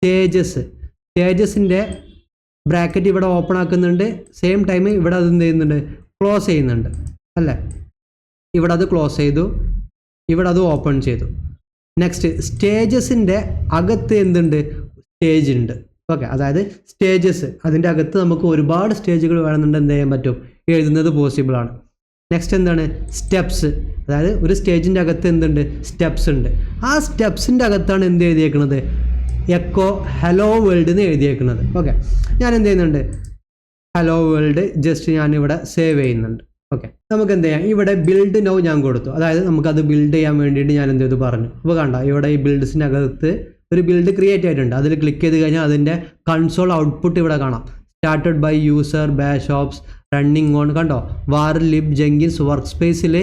സ്റ്റേജസിൻ്റെ ബ്രാക്കറ്റ് ഇവിടെ ഓപ്പൺ ആക്കുന്നുണ്ട്, സെയിം ടൈം ഇവിടെ അത് എന്ത് ചെയ്യുന്നുണ്ട്? ക്ലോസ് ചെയ്യുന്നുണ്ട് അല്ലേ? ഇവിടെ അത് ക്ലോസ് ചെയ്തു, ഇവിടെ അത് ഓപ്പൺ ചെയ്തു. നെക്സ്റ്റ് സ്റ്റേജസിൻ്റെ അകത്ത് എന്തുണ്ട്? സ്റ്റേജ് ഉണ്ട്. ഓക്കെ, അതായത് സ്റ്റേജസ്, അതിൻ്റെ അകത്ത് നമുക്ക് ഒരുപാട് സ്റ്റേജുകൾ വേണമെന്നുണ്ട് എന്ത് ചെയ്യാൻ പറ്റും? എഴുതുന്നത് പോസിബിളാണ്. നെക്സ്റ്റ് എന്താണ്? സ്റ്റെപ്സ്, അതായത് ഒരു സ്റ്റേജിൻ്റെ അകത്ത് എന്തുണ്ട്, സ്റ്റെപ്സ് ഉണ്ട്. ആ സ്റ്റെപ്സിൻ്റെ അകത്താണ് എന്ത് എഴുതിയേക്കുന്നത്, എക്കോ ഹലോ വേൾഡ് എന്ന് എഴുതിയേക്കുന്നത്. ഓക്കെ, ഞാൻ എന്ത് ചെയ്യുന്നുണ്ട്, ഹലോ വേൾഡ് ജസ്റ്റ് ഞാനിവിടെ സേവ് ചെയ്യുന്നുണ്ട്. ഓക്കെ, നമുക്ക് എന്ത് ചെയ്യാം, ഇവിടെ ബിൽഡ് നൗ ഞാൻ കൊടുത്തു. അതായത് നമുക്കത് ബിൽഡ് ചെയ്യാൻ വേണ്ടിയിട്ട് ഞാൻ എന്ത് ചെയ്തു പറഞ്ഞു. അപ്പോൾ കണ്ട ഇവിടെ ഈ ബിൽഡ്സിൻ്റെ അകത്ത് ഒരു ബിൽഡ് ക്രിയേറ്റ് ആയിട്ടുണ്ട്. അതിൽ ക്ലിക്ക് ചെയ്ത് കഴിഞ്ഞാൽ അതിൻ്റെ കൺസോൾ ഔട്ട്പുട്ട് ഇവിടെ കാണാം. Started by user bash ops running on. കണ്ടോ, വാർ ലിബ് ജെങ്കിൻസ് വർക്ക് സ്പേസിൽ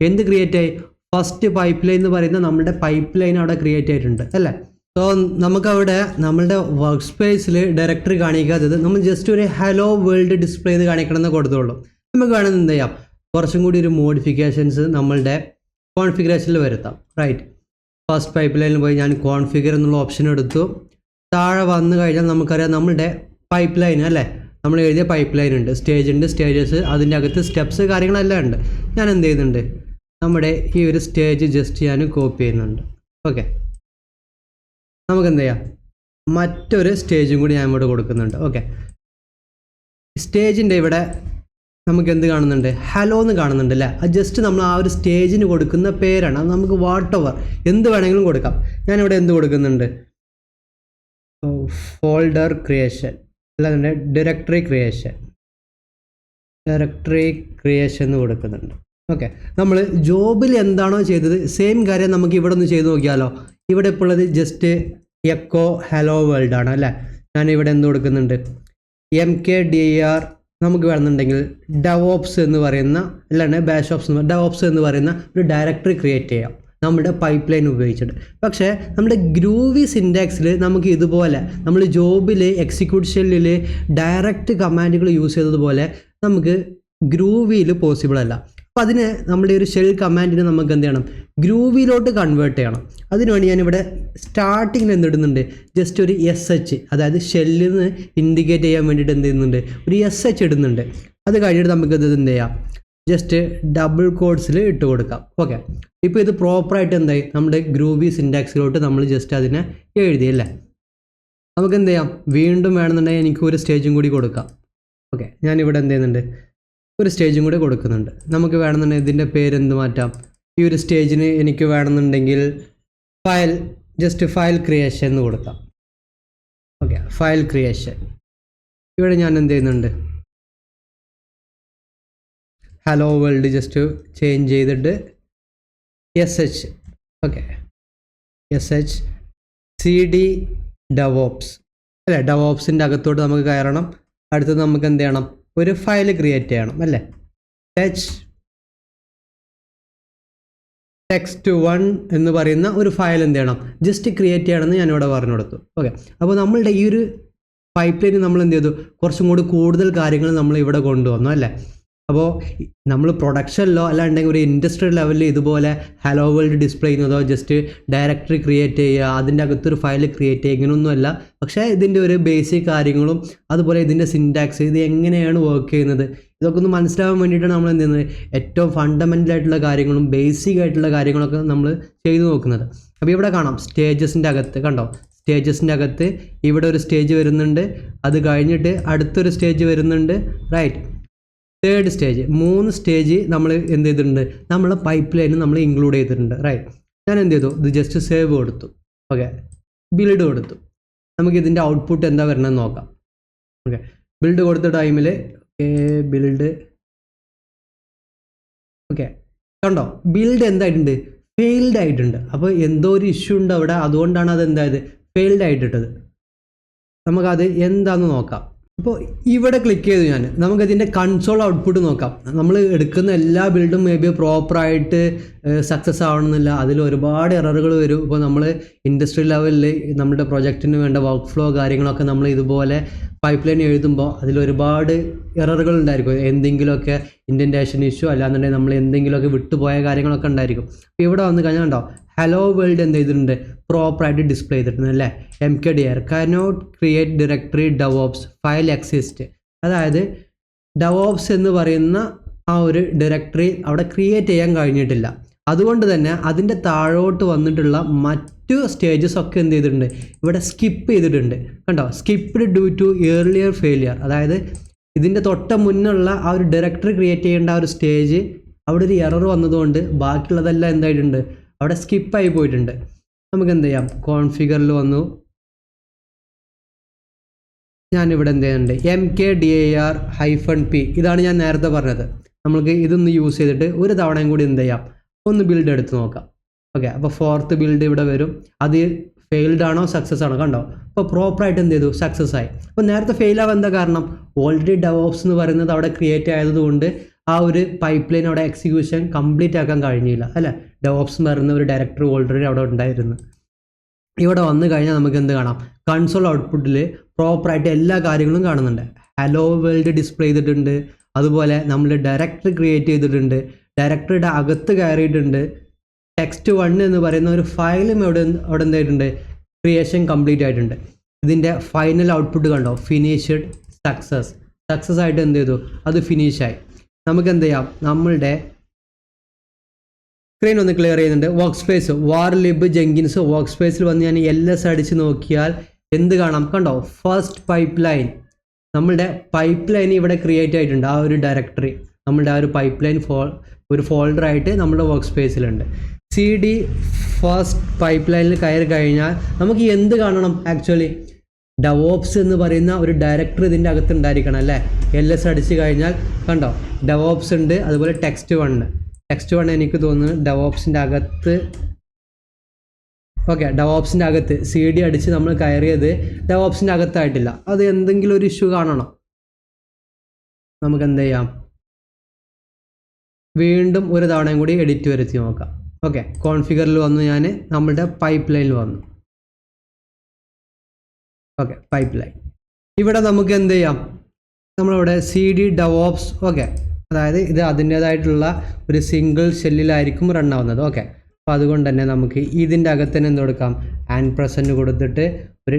എന്ത് ക്രിയേറ്റ് ആയി, ഫസ്റ്റ് പൈപ്പ് ലൈൻ എന്ന് പറയുന്ന നമ്മുടെ പൈപ്പ് ലൈൻ അവിടെ ക്രിയേറ്റ് ആയിട്ടുണ്ട് അല്ലേ. സോ നമുക്കവിടെ നമ്മളുടെ വർക്ക് സ്പേസിൽ ഡയറക്ടറി കാണിക്കാത്തത് നമ്മൾ ജസ്റ്റ് ഒരു ഹലോ വേൾഡ് ഡിസ്പ്ലേ ചെയ്ത് കാണിക്കണമെന്ന് കൊടുത്തുള്ളൂ. നമുക്ക് വേണമെന്ന് എന്ത് ചെയ്യാം, കുറച്ചും കൂടി ഒരു മോഡിഫിക്കേഷൻസ് നമ്മളുടെ കോൺഫിഗറേഷനിൽ വരുത്താം. റൈറ്റ്, ഫസ്റ്റ് പൈപ്പ് ലൈനിൽ പോയി ഞാൻ കോൺഫിഗർ എന്നുള്ള ഓപ്ഷൻ എടുത്തു. താഴെ വന്നു കഴിഞ്ഞാൽ നമുക്കറിയാം നമ്മളുടെ പൈപ്പ് ലൈൻ അല്ലേ, നമ്മൾ എഴുതിയ പൈപ്പ് ലൈൻ ഉണ്ട്, സ്റ്റേജ് ഉണ്ട്, സ്റ്റേജസ്, അതിൻ്റെ അകത്ത് സ്റ്റെപ്സ് കാര്യങ്ങളെല്ലാം ഉണ്ട്. ഞാൻ എന്ത് ചെയ്യുന്നുണ്ട്, നമ്മുടെ ഈ ഒരു സ്റ്റേജ് ജസ്റ്റ് ഞാൻ കോപ്പി ചെയ്യുന്നുണ്ട്. ഓക്കെ, നമുക്ക് എന്ത് ചെയ്യാം, മറ്റൊരു സ്റ്റേജും കൂടി ഞാൻ ഇവിടെ കൊടുക്കുന്നുണ്ട്. ഓക്കെ, സ്റ്റേജിൻ്റെ ഇവിടെ നമുക്ക് എന്ത് കാണുന്നുണ്ട്, ഹലോ എന്ന് കാണുന്നുണ്ട് അല്ലേ. അത് ജസ്റ്റ് നമ്മൾ ആ ഒരു സ്റ്റേജിന് കൊടുക്കുന്ന പേരാണ്. അത് നമുക്ക് വാട്ട് എവർ എന്ത് വേണമെങ്കിലും കൊടുക്കാം. ഞാനിവിടെ എന്ത് കൊടുക്കുന്നുണ്ട്, ഫോൾഡർ ക്രിയേഷൻ അല്ലാതെ ഡയറക്ടറി ക്രിയേഷൻ എന്ന് കൊടുക്കുന്നുണ്ട്. ഓക്കെ, നമ്മൾ ജോബിൽ എന്താണോ ചെയ്തത് സെയിം കാര്യം നമുക്ക് ഇവിടെ ഒന്ന് ചെയ്ത് നോക്കിയാലോ. ഇവിടെ ഇപ്പോൾ ഉള്ളത് ജസ്റ്റ് എക്കോ ഹലോ വേൾഡ് ആണ് അല്ലേ. ഞാനിവിടെ എന്ത് കൊടുക്കുന്നുണ്ട്, MKDR നമുക്ക് വേണമെന്നുണ്ടെങ്കിൽ ഡവോപ്സ് എന്ന് പറയുന്ന അല്ലാണ്ട് ബാഷ് ഓപ്സ് ഡവോപ്സ് എന്ന് പറയുന്ന ഒരു ഡയറക്ടറി ക്രിയേറ്റ് ചെയ്യാം നമ്മുടെ പൈപ്പ് ലൈൻ ഉപയോഗിച്ചിട്ട്. പക്ഷേ നമ്മുടെ ഗ്രൂവി സിൻറ്റാക്സിൽ നമുക്ക് ഇതുപോലെ നമ്മൾ ജോബിൽ എക്സിക്യൂട്ട് ഷെല്ലിൽ ഡയറക്റ്റ് കമാൻഡുകൾ യൂസ് ചെയ്തതുപോലെ നമുക്ക് ഗ്രൂവിയിൽ പോസിബിൾ അല്ല. അപ്പോൾ അതിന് നമ്മുടെ ഒരു ഷെൽ കമാൻഡിനെ നമുക്ക് എന്ത് ചെയ്യണം, ഗ്രൂവിയിലോട്ട് കൺവേർട്ട് ചെയ്യണം. അതിനുവേണ്ടി ഞാനിവിടെ സ്റ്റാർട്ടിങ്ങിൽ എന്തിടുന്നുണ്ട്, ജസ്റ്റ് ഒരു SH, അതായത് ഷെല്ലിൽ നിന്ന് ഇൻഡിക്കേറ്റ് ചെയ്യാൻ വേണ്ടിയിട്ട് എന്ത് ചെയ്യുന്നുണ്ട്, ഒരു SH ഇടുന്നുണ്ട്. അത് കഴിഞ്ഞിട്ട് നമുക്ക് ഇത് എന്ത് ചെയ്യാം, ജസ്റ്റ് ഡബിൾ കോഡ്സിൽ ഇട്ട് കൊടുക്കാം. ഓക്കെ, ഇപ്പോൾ ഇത് പ്രോപ്പറായിട്ട് എന്തായി, നമ്മുടെ ഗ്രൂവി സിൻറ്റാക്സിലോട്ട് നമ്മൾ ജസ്റ്റ് അതിനെ എഴുതിയല്ലേ. നമുക്ക് എന്ത് ചെയ്യാം, വീണ്ടും വേണമെന്നുണ്ടെങ്കിൽ എനിക്ക് ഒരു സ്റ്റേജും കൂടി കൊടുക്കാം. ഓക്കെ, ഞാനിവിടെ എന്ത് ചെയ്യുന്നുണ്ട്, ഒരു സ്റ്റേജും കൂടി കൊടുക്കുന്നുണ്ട്. നമുക്ക് വേണമെന്നുണ്ടെങ്കിൽ ഇതിൻ്റെ പേരെന്ത് മാറ്റാം, ഈ ഒരു സ്റ്റേജിന് എനിക്ക് വേണമെന്നുണ്ടെങ്കിൽ ഫയൽ ക്രിയേഷൻ എന്ന് കൊടുക്കാം. Okay, file creation. ഇവിടെ ഞാൻ എന്ത് ചെയ്യുന്നുണ്ട്, ഹലോ വേൾഡ് ജസ്റ്റ് ചേഞ്ച് ചെയ്തിട്ട് SH. ഓക്കെ, SH CD ഡവോപ്സ് അല്ലേ. ഡവോപ്സിൻ്റെ അകത്തോട്ട് നമുക്ക് കയറണം. അടുത്തത് നമുക്ക് എന്ത് ചെയ്യണം, ഒരു ഫയൽ ക്രിയേറ്റ് ചെയ്യണം അല്ലേ. text1 എന്ന് പറയുന്ന ഒരു ഫയൽ എന്ത് ചെയ്യണം, ജസ്റ്റ് ക്രിയേറ്റ് ചെയ്യണമെന്ന് ഞാനിവിടെ പറഞ്ഞു കൊടുത്തു. ഓക്കെ, അപ്പോൾ നമ്മളുടെ ഈ ഒരു പൈപ്പ് ലൈന് നമ്മൾ എന്ത് ചെയ്തു, കുറച്ചും കൂടി കൂടുതൽ കാര്യങ്ങൾ നമ്മൾ ഇവിടെ കൊണ്ടുവന്നു അല്ലേ. അപ്പോൾ നമ്മൾ പ്രൊഡക്ഷനിലോ അല്ലാണ്ടെങ്കിൽ ഒരു ഇൻഡസ്ട്രിയൽ ലെവലിൽ ഇതുപോലെ ഹലോ വേൾഡ് ഡിസ്പ്ലേ ചെയ്യുന്നതോ ജസ്റ്റ് ഡയറക്ടറി ക്രിയേറ്റ് ചെയ്യുക, അതിൻ്റെ അകത്തൊരു ഫയൽ ക്രിയേറ്റ് ചെയ്യുക, ഇങ്ങനെയൊന്നുമല്ല. പക്ഷേ ഇതിൻ്റെ ഒരു ബേസിക് കാര്യങ്ങളും അതുപോലെ ഇതിൻ്റെ സിൻറ്റാക്സ്, ഇത് എങ്ങനെയാണ് വർക്ക് ചെയ്യുന്നത്, ഇതൊക്കെ ഒന്ന് മനസ്സിലാവാൻ വേണ്ടിയിട്ടാണ് നമ്മൾ എന്ത് ചെയ്യുന്നത്, ഏറ്റവും ഫണ്ടമെൻ്റൽ ആയിട്ടുള്ള കാര്യങ്ങളും ബേസിക് ആയിട്ടുള്ള കാര്യങ്ങളൊക്കെ നമ്മൾ ചെയ്തു നോക്കുന്നത്. അപ്പോൾ ഇവിടെ കാണാം സ്റ്റേജസിൻ്റെ അകത്ത് കണ്ടോ, സ്റ്റേജസിൻ്റെ അകത്ത് ഇവിടെ ഒരു സ്റ്റേജ് വരുന്നുണ്ട്, അത് കഴിഞ്ഞിട്ട് അടുത്തൊരു സ്റ്റേജ് വരുന്നുണ്ട്. റൈറ്റ്, തേർഡ് സ്റ്റേജ്, 3 സ്റ്റേജ് നമ്മൾ എന്ത് ചെയ്തിട്ടുണ്ട്, നമ്മളെ പൈപ്പ് ലൈന് നമ്മൾ ഇൻക്ലൂഡ് ചെയ്തിട്ടുണ്ട്. റൈറ്റ്, ഞാൻ എന്ത് ചെയ്തു, ഇത് ജസ്റ്റ് സേവ് കൊടുത്തു. ഓക്കെ, ബിൽഡ് കൊടുത്തു. നമുക്ക് ഇതിൻ്റെ ഔട്ട്പുട്ട് എന്താ വരണമെന്ന് നോക്കാം. ഓക്കെ, ബിൽഡ് കൊടുത്ത ടൈമിൽ ബിൽഡ് ഓക്കെ കണ്ടോ, ബിൽഡ് എന്തായിട്ടുണ്ട്, ഫെയിൽഡ് ആയിട്ടുണ്ട്. അപ്പോൾ എന്തോ ഒരു ഇഷ്യൂ ഉണ്ട് അവിടെ, അതുകൊണ്ടാണ് അത് എന്തായത് ഫെയിൽഡ് ആയിട്ടിട്ടത്. നമുക്കത് എന്താണെന്ന് നോക്കാം. അപ്പോൾ ഇവിടെ ക്ലിക്ക് ചെയ്തു ഞാൻ, നമുക്കതിൻ്റെ കൺസോൾ ഔട്ട്പുട്ട് നോക്കാം. നമ്മൾ എടുക്കുന്ന എല്ലാ ബിൽഡും മേ ബി പ്രോപ്പറായിട്ട് സക്സസ് ആവണമെന്നില്ല, അതിൽ ഒരുപാട് എററുകൾ വരും. ഇപ്പോൾ നമ്മൾ ഇൻഡസ്ട്രി ലെവലിൽ നമ്മുടെ പ്രൊജക്റ്റിന് വേണ്ട വർക്ക് ഫ്ലോ കാര്യങ്ങളൊക്കെ നമ്മൾ ഇതുപോലെ പൈപ്പ് ലൈൻ എഴുതുമ്പോൾ അതിലൊരുപാട് എററുകൾ ഉണ്ടായിരിക്കും. എന്തെങ്കിലുമൊക്കെ ഇൻഡൻറ്റേഷൻ ഇഷ്യൂ അല്ലാന്നുണ്ടെങ്കിൽ നമ്മൾ എന്തെങ്കിലുമൊക്കെ വിട്ടുപോയ കാര്യങ്ങളൊക്കെ ഉണ്ടായിരിക്കും. അപ്പോൾ ഇവിടെ വന്ന് കഴിഞ്ഞാൽ ഉണ്ടോ, ഹലോ വേൾഡ് എന്ത് ചെയ്തിട്ടുണ്ട്, പ്രോപ്പറായിട്ട് ഡിസ്പ്ലേ ചെയ്തിട്ടുണ്ട് അല്ലേ. MKDR cannot create directory DevOps file exist. അതായത് ഡവോപ്സ് എന്ന് പറയുന്ന ആ ഒരു ഡയറക്ടറി അവിടെ ക്രിയേറ്റ് ചെയ്യാൻ കഴിഞ്ഞിട്ടില്ല. അതുകൊണ്ട് തന്നെ അതിൻ്റെ താഴോട്ട് വന്നിട്ടുള്ള മറ്റു സ്റ്റേജസ് ഒക്കെ എന്ത് ചെയ്തിട്ടുണ്ട്, ഇവിടെ സ്കിപ്പ് ചെയ്തിട്ടുണ്ട്. കണ്ടോ, skipped due to earlier failure. അതായത് ഇതിൻ്റെ തൊട്ട് മുന്നുള്ള ആ ഒരു ഡയറക്ടറി ക്രിയേറ്റ് ചെയ്യേണ്ട ആ ഒരു സ്റ്റേജ് അവിടെ ഒരു എറർ വന്നതുകൊണ്ട് ബാക്കിയുള്ളതെല്ലാം എന്തായിട്ടുണ്ട്, അവിടെ സ്കിപ്പായി പോയിട്ടുണ്ട്. നമുക്ക് എന്ത് ചെയ്യാം, കോൺഫിഗറിൽ വന്നു, ഞാനിവിടെ എന്ത് ചെയ്യുന്നുണ്ട്, mkdir-p, ഇതാണ് ഞാൻ നേരത്തെ പറഞ്ഞത്. നമ്മൾക്ക് ഇതൊന്ന് യൂസ് ചെയ്തിട്ട് ഒരു തവണയും കൂടി എന്ത് ചെയ്യാം, ഒന്ന് ബിൽഡ് എടുത്ത് നോക്കാം. ഓക്കെ, അപ്പോൾ 4th ബിൽഡ് ഇവിടെ വരും. അത് ഫെയിൽഡ് ആണോ സക്സസ് ആണോ കണ്ടോ, അപ്പോൾ പ്രോപ്പറായിട്ട് എന്ത് ചെയ്തു, സക്സസ് ആയി. അപ്പോൾ നേരത്തെ ഫെയിൽ ആവാൻ എന്താ കാരണം, ഓൾറെഡി ഡെവോപ്സ് എന്ന് പറയുന്നത് അവിടെ ക്രിയേറ്റ് ആയതുകൊണ്ട് ആ ഒരു പൈപ്പ് ലൈൻ അവിടെ എക്സിക്യൂഷൻ കംപ്ലീറ്റ് ആക്കാൻ കഴിഞ്ഞില്ല അല്ലേ. ഡെവോപ്സ് എന്ന് പറയുന്ന ഒരു ഡയറക്ടറി ഓൾറെഡി അവിടെ ഉണ്ടായിരുന്നു. ഇവിടെ വന്നു കഴിഞ്ഞാൽ നമുക്ക് എന്ത് കാണാം, കൺസോൾ ഔട്ട്പുട്ടിൽ പ്രോപ്പറായിട്ട് എല്ലാ കാര്യങ്ങളും കാണുന്നുണ്ട്. ഹലോ വേൾഡ് ഡിസ്പ്ലേ ചെയ്തിട്ടുണ്ട്, അതുപോലെ നമ്മൾ ഡയറക്ടറി ക്രിയേറ്റ് ചെയ്തിട്ടുണ്ട്, ഡയറക്ടറിയുടെ അകത്ത് കയറിയിട്ടുണ്ട്. ടെക്സ്റ്റ് 1 എന്ന് പറയുന്ന ഒരു ഫയലും അവിടെ എന്തായിട്ടുണ്ട്, ക്രിയേഷൻ കംപ്ലീറ്റ് ആയിട്ടുണ്ട്. ഇതിൻ്റെ ഫൈനൽ ഔട്ട്പുട്ട് കണ്ടോ, ഫിനിഷ്ഡ് സക്സസ് ആയിട്ട് എന്ത് ചെയ്തു, അത് ഫിനിഷായി. നമുക്ക് എന്ത് ചെയ്യാം, നമ്മളുടെ സ്ക്രീൻ ഒന്ന് ക്ലിയർ ചെയ്യുന്നുണ്ട്. വർക്ക് സ്പേസ് വാർലിബ് ജെങ്കിൻസ് വർക്ക് സ്പേസിൽ വന്ന് ഞാൻ LS അടിച്ച് നോക്കിയാൽ എന്ത് കാണാം കണ്ടോ, ഫസ്റ്റ് പൈപ്പ് ലൈൻ, നമ്മളുടെ പൈപ്പ് ലൈൻ ഇവിടെ ക്രിയേറ്റ് ആയിട്ടുണ്ട്. ആ ഒരു ഡയറക്ടറി നമ്മളുടെ ആ ഒരു പൈപ്പ് ലൈൻ ഒരു ഫോൾഡറായിട്ട് നമ്മുടെ വർക്ക് സ്പേസിലുണ്ട്. CD ഫസ്റ്റ് പൈപ്പ് ലൈനിൽ കയറി കഴിഞ്ഞാൽ നമുക്ക് എന്ത് കാണണം, ആക്ച്വലി ഡെവോപ്സ് എന്ന് പറയുന്ന ഒരു ഡയറക്ടറി ഇതിൻ്റെ അകത്ത് ഉണ്ടായിരിക്കണം അല്ലേ. LS അടിച്ച് കഴിഞ്ഞാൽ കണ്ടോ ഡെവോപ്സ് ഉണ്ട്, അതുപോലെ ടെക്സ്റ്റ് 1 എനിക്ക് തോന്നുന്നു ഡെവോപ്സിൻ്റെ അകത്ത്. ഓക്കെ, ഡെവോപ്സിൻ്റെ അകത്ത് CD അടിച്ച് നമ്മൾ കയറിയത് ഡെവോപ്സിൻ്റെ അകത്തായിട്ടില്ല. അത് എന്തെങ്കിലും ഒരു ഇഷ്യൂ കാണണം. നമുക്ക് എന്ത് ചെയ്യാം, വീണ്ടും ഒരു തവണയും കൂടി എഡിറ്റ് വരുത്തി നോക്കാം. ഓക്കെ, കോൺഫിഗറിൽ വന്നു, ഞാൻ നമ്മളുടെ പൈപ്പ് ലൈനിൽ വന്നു. ഓക്കെ, പൈപ്പ് ലൈൻ ഇവിടെ നമുക്ക് എന്ത് ചെയ്യാം, നമ്മളിവിടെ CD DevOps, ഓക്കെ, അതായത് ഇത് അതിൻ്റേതായിട്ടുള്ള ഒരു സിംഗിൾ ഷെല്ലിലായിരിക്കും റൺ ആവുന്നത്. ഓക്കെ, അപ്പോൾ അതുകൊണ്ട് തന്നെ നമുക്ക് ഇതിൻ്റെ അകത്ത് തന്നെ എന്ത് കൊടുക്കാം, & കൊടുത്തിട്ട് ഒരു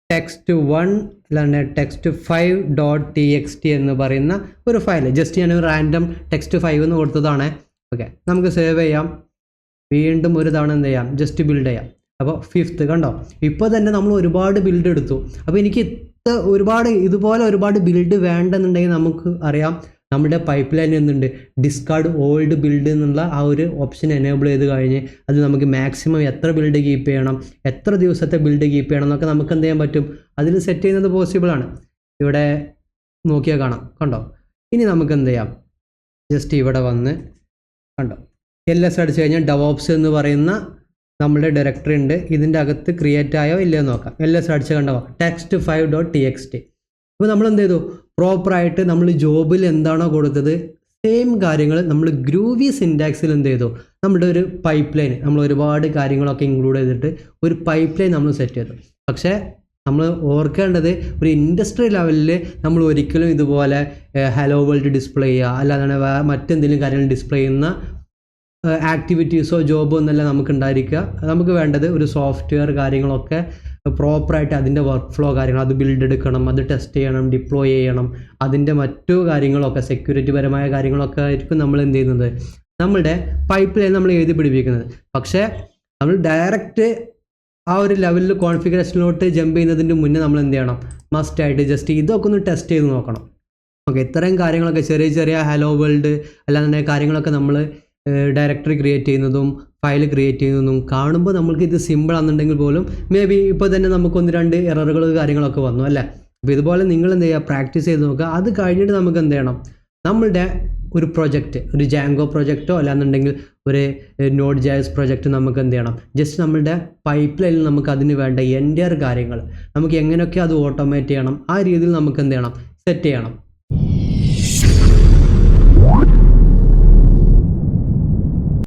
text1 അല്ലാണ്ട് text5.txt എന്ന് പറയുന്ന ഒരു ഫയൽ, ജസ്റ്റ് ഞാൻ റാൻഡം text5 എന്ന് കൊടുത്തതാണ്. ഓക്കെ, നമുക്ക് സേവ് ചെയ്യാം. വീണ്ടും ഒരു തവണ എന്ത് ചെയ്യാം, ജസ്റ്റ് ബിൽഡ് ചെയ്യാം. അപ്പോൾ 5th കണ്ടോ, ഇപ്പോൾ തന്നെ നമ്മൾ ഒരുപാട് ബിൽഡ് എടുത്തു. അപ്പോൾ എനിക്ക് ഇതുപോലെ ഒരുപാട് ബിൽഡ് വേണ്ടെന്നുണ്ടെങ്കിൽ നമുക്ക് അറിയാം നമ്മുടെ പൈപ്പ് ലൈൻ എന്തുണ്ട്, ഡിസ്കാർഡ് ഓൾഡ് ബിൽഡ് എന്നുള്ള ആ ഒരു ഓപ്ഷൻ എനേബിൾ ചെയ്ത് കഴിഞ്ഞ് അത് നമുക്ക് മാക്സിമം എത്ര ബിൽഡ് കീപ്പ് ചെയ്യണം, എത്ര ദിവസത്തെ ബിൽഡ് കീപ്പ് ചെയ്യണം എന്നൊക്കെ നമുക്ക് എന്ത് ചെയ്യാൻ പറ്റും, അതിൽ സെറ്റ് ചെയ്യുന്നത് പോസിബിളാണ്. ഇവിടെ നോക്കിയാൽ കാണാം കണ്ടോ. ഇനി നമുക്ക് എന്ത് ചെയ്യാം, ജസ്റ്റ് ഇവിടെ വന്ന് കണ്ടോ LS അടിച്ച് കഴിഞ്ഞാൽ ഡെവോപ്സ് എന്ന് പറയുന്ന നമ്മുടെ ഡയറക്ടറി ഉണ്ട്. ഇതിൻ്റെ അകത്ത് ക്രിയേറ്റ് ആയോ ഇല്ലയോ നോക്കാം. LS അടിച്ച് കണ്ടോ text5.txt. അപ്പോൾ നമ്മൾ എന്ത് ചെയ്തു, പ്രോപ്പറായിട്ട് നമ്മൾ ജോബിൽ എന്താണോ കൊടുത്തത് സെയിം കാര്യങ്ങൾ നമ്മൾ ഗ്രൂവി സിൻടാക്സിൽ എന്ത് ചെയ്തു, നമ്മുടെ ഒരു പൈപ്പ് ലൈൻ നമ്മൾ ഒരുപാട് കാര്യങ്ങളൊക്കെ ഇൻക്ലൂഡ് ചെയ്തിട്ട് ഒരു പൈപ്പ് ലൈൻ നമ്മൾ സെറ്റ് ചെയ്തു. പക്ഷേ നമ്മൾ ഓർക്കേണ്ടത് ഒരു ഇൻഡസ്ട്രി ലെവലിൽ നമ്മൾ ഒരിക്കലും ഇതുപോലെ ഹലോ വേൾഡ് ഡിസ്പ്ലേ ചെയ്യുക അല്ലാതെ മറ്റെന്തെങ്കിലും കാര്യങ്ങൾ ഡിസ്പ്ലേ ചെയ്യുന്ന ആക്ടിവിറ്റീസോ ജോബോ എന്നല്ല നമുക്ക് ഉണ്ടായിരിക്കുക. നമുക്ക് വേണ്ടത് ഒരു സോഫ്റ്റ്വെയർ കാര്യങ്ങളൊക്കെ പ്രോപ്പറായിട്ട് അതിൻ്റെ വർക്ക് ഫ്ലോ കാര്യങ്ങൾ അത് ബിൽഡ് എടുക്കണം, അത് ടെസ്റ്റ് ചെയ്യണം, ഡിപ്ലോയ് ചെയ്യണം, അതിൻ്റെ മറ്റു കാര്യങ്ങളൊക്കെ സെക്യൂരിറ്റി പരമായ കാര്യങ്ങളൊക്കെ ആയിരിക്കും നമ്മൾ എന്ത് ചെയ്യുന്നത്, നമ്മളുടെ പൈപ്പ് ലൈൻ നമ്മൾ എഴുതി പിടിപ്പിക്കുന്നത്. പക്ഷേ നമ്മൾ ഡയറക്റ്റ് ആ ഒരു ലെവലിൽ കോൺഫിഗറേഷനിലോട്ട് ജമ്പ് ചെയ്യുന്നതിന് മുന്നേ നമ്മൾ എന്ത് ചെയ്യണം, മസ്റ്റായിട്ട് ജസ്റ്റ് ഇതൊക്കെ ഒന്ന് ടെസ്റ്റ് ചെയ്ത് നോക്കണം. ഓക്കെ, ഇത്രയും കാര്യങ്ങളൊക്കെ ചെറിയ ഹലോ വേൾഡ് അല്ലാതെ കാര്യങ്ങളൊക്കെ നമ്മൾ ഡയറക്ടറി ക്രിയേറ്റ് ചെയ്യുന്നതും ഫയൽ ക്രിയേറ്റ് ചെയ്യുന്നതും കാണുമ്പോൾ നമ്മൾക്ക് ഇത് സിമ്പിൾ ആണെന്നുണ്ടെങ്കിൽ പോലും മേ ബി ഇപ്പോൾ തന്നെ നമുക്ക് 1-2 എററുകൾ കാര്യങ്ങളൊക്കെ വന്നു അല്ലേ. അപ്പോൾ ഇതുപോലെ നിങ്ങൾ എന്ത് ചെയ്യുക, പ്രാക്ടീസ് ചെയ്ത് നോക്കുക. അത് കഴിഞ്ഞിട്ട് നമുക്ക് എന്ത് ചെയ്യണം, നമ്മളുടെ ഒരു പ്രൊജക്റ്റ്, ഒരു ജാങ്കോ പ്രൊജക്റ്റോ അല്ലാന്നുണ്ടെങ്കിൽ ഒരു Node.js പ്രൊജക്റ്റ് നമുക്ക് എന്ത് ചെയ്യണം, ജസ്റ്റ് നമ്മളുടെ പൈപ്പ് ലൈനിൽ നമുക്ക് അതിന് വേണ്ട എൻ്റയർ കാര്യങ്ങൾ നമുക്ക് എങ്ങനെയൊക്കെ അത് ഓട്ടോമേറ്റ് ചെയ്യണം ആ രീതിയിൽ നമുക്ക് എന്ത് ചെയ്യണം, സെറ്റ് ചെയ്യണം.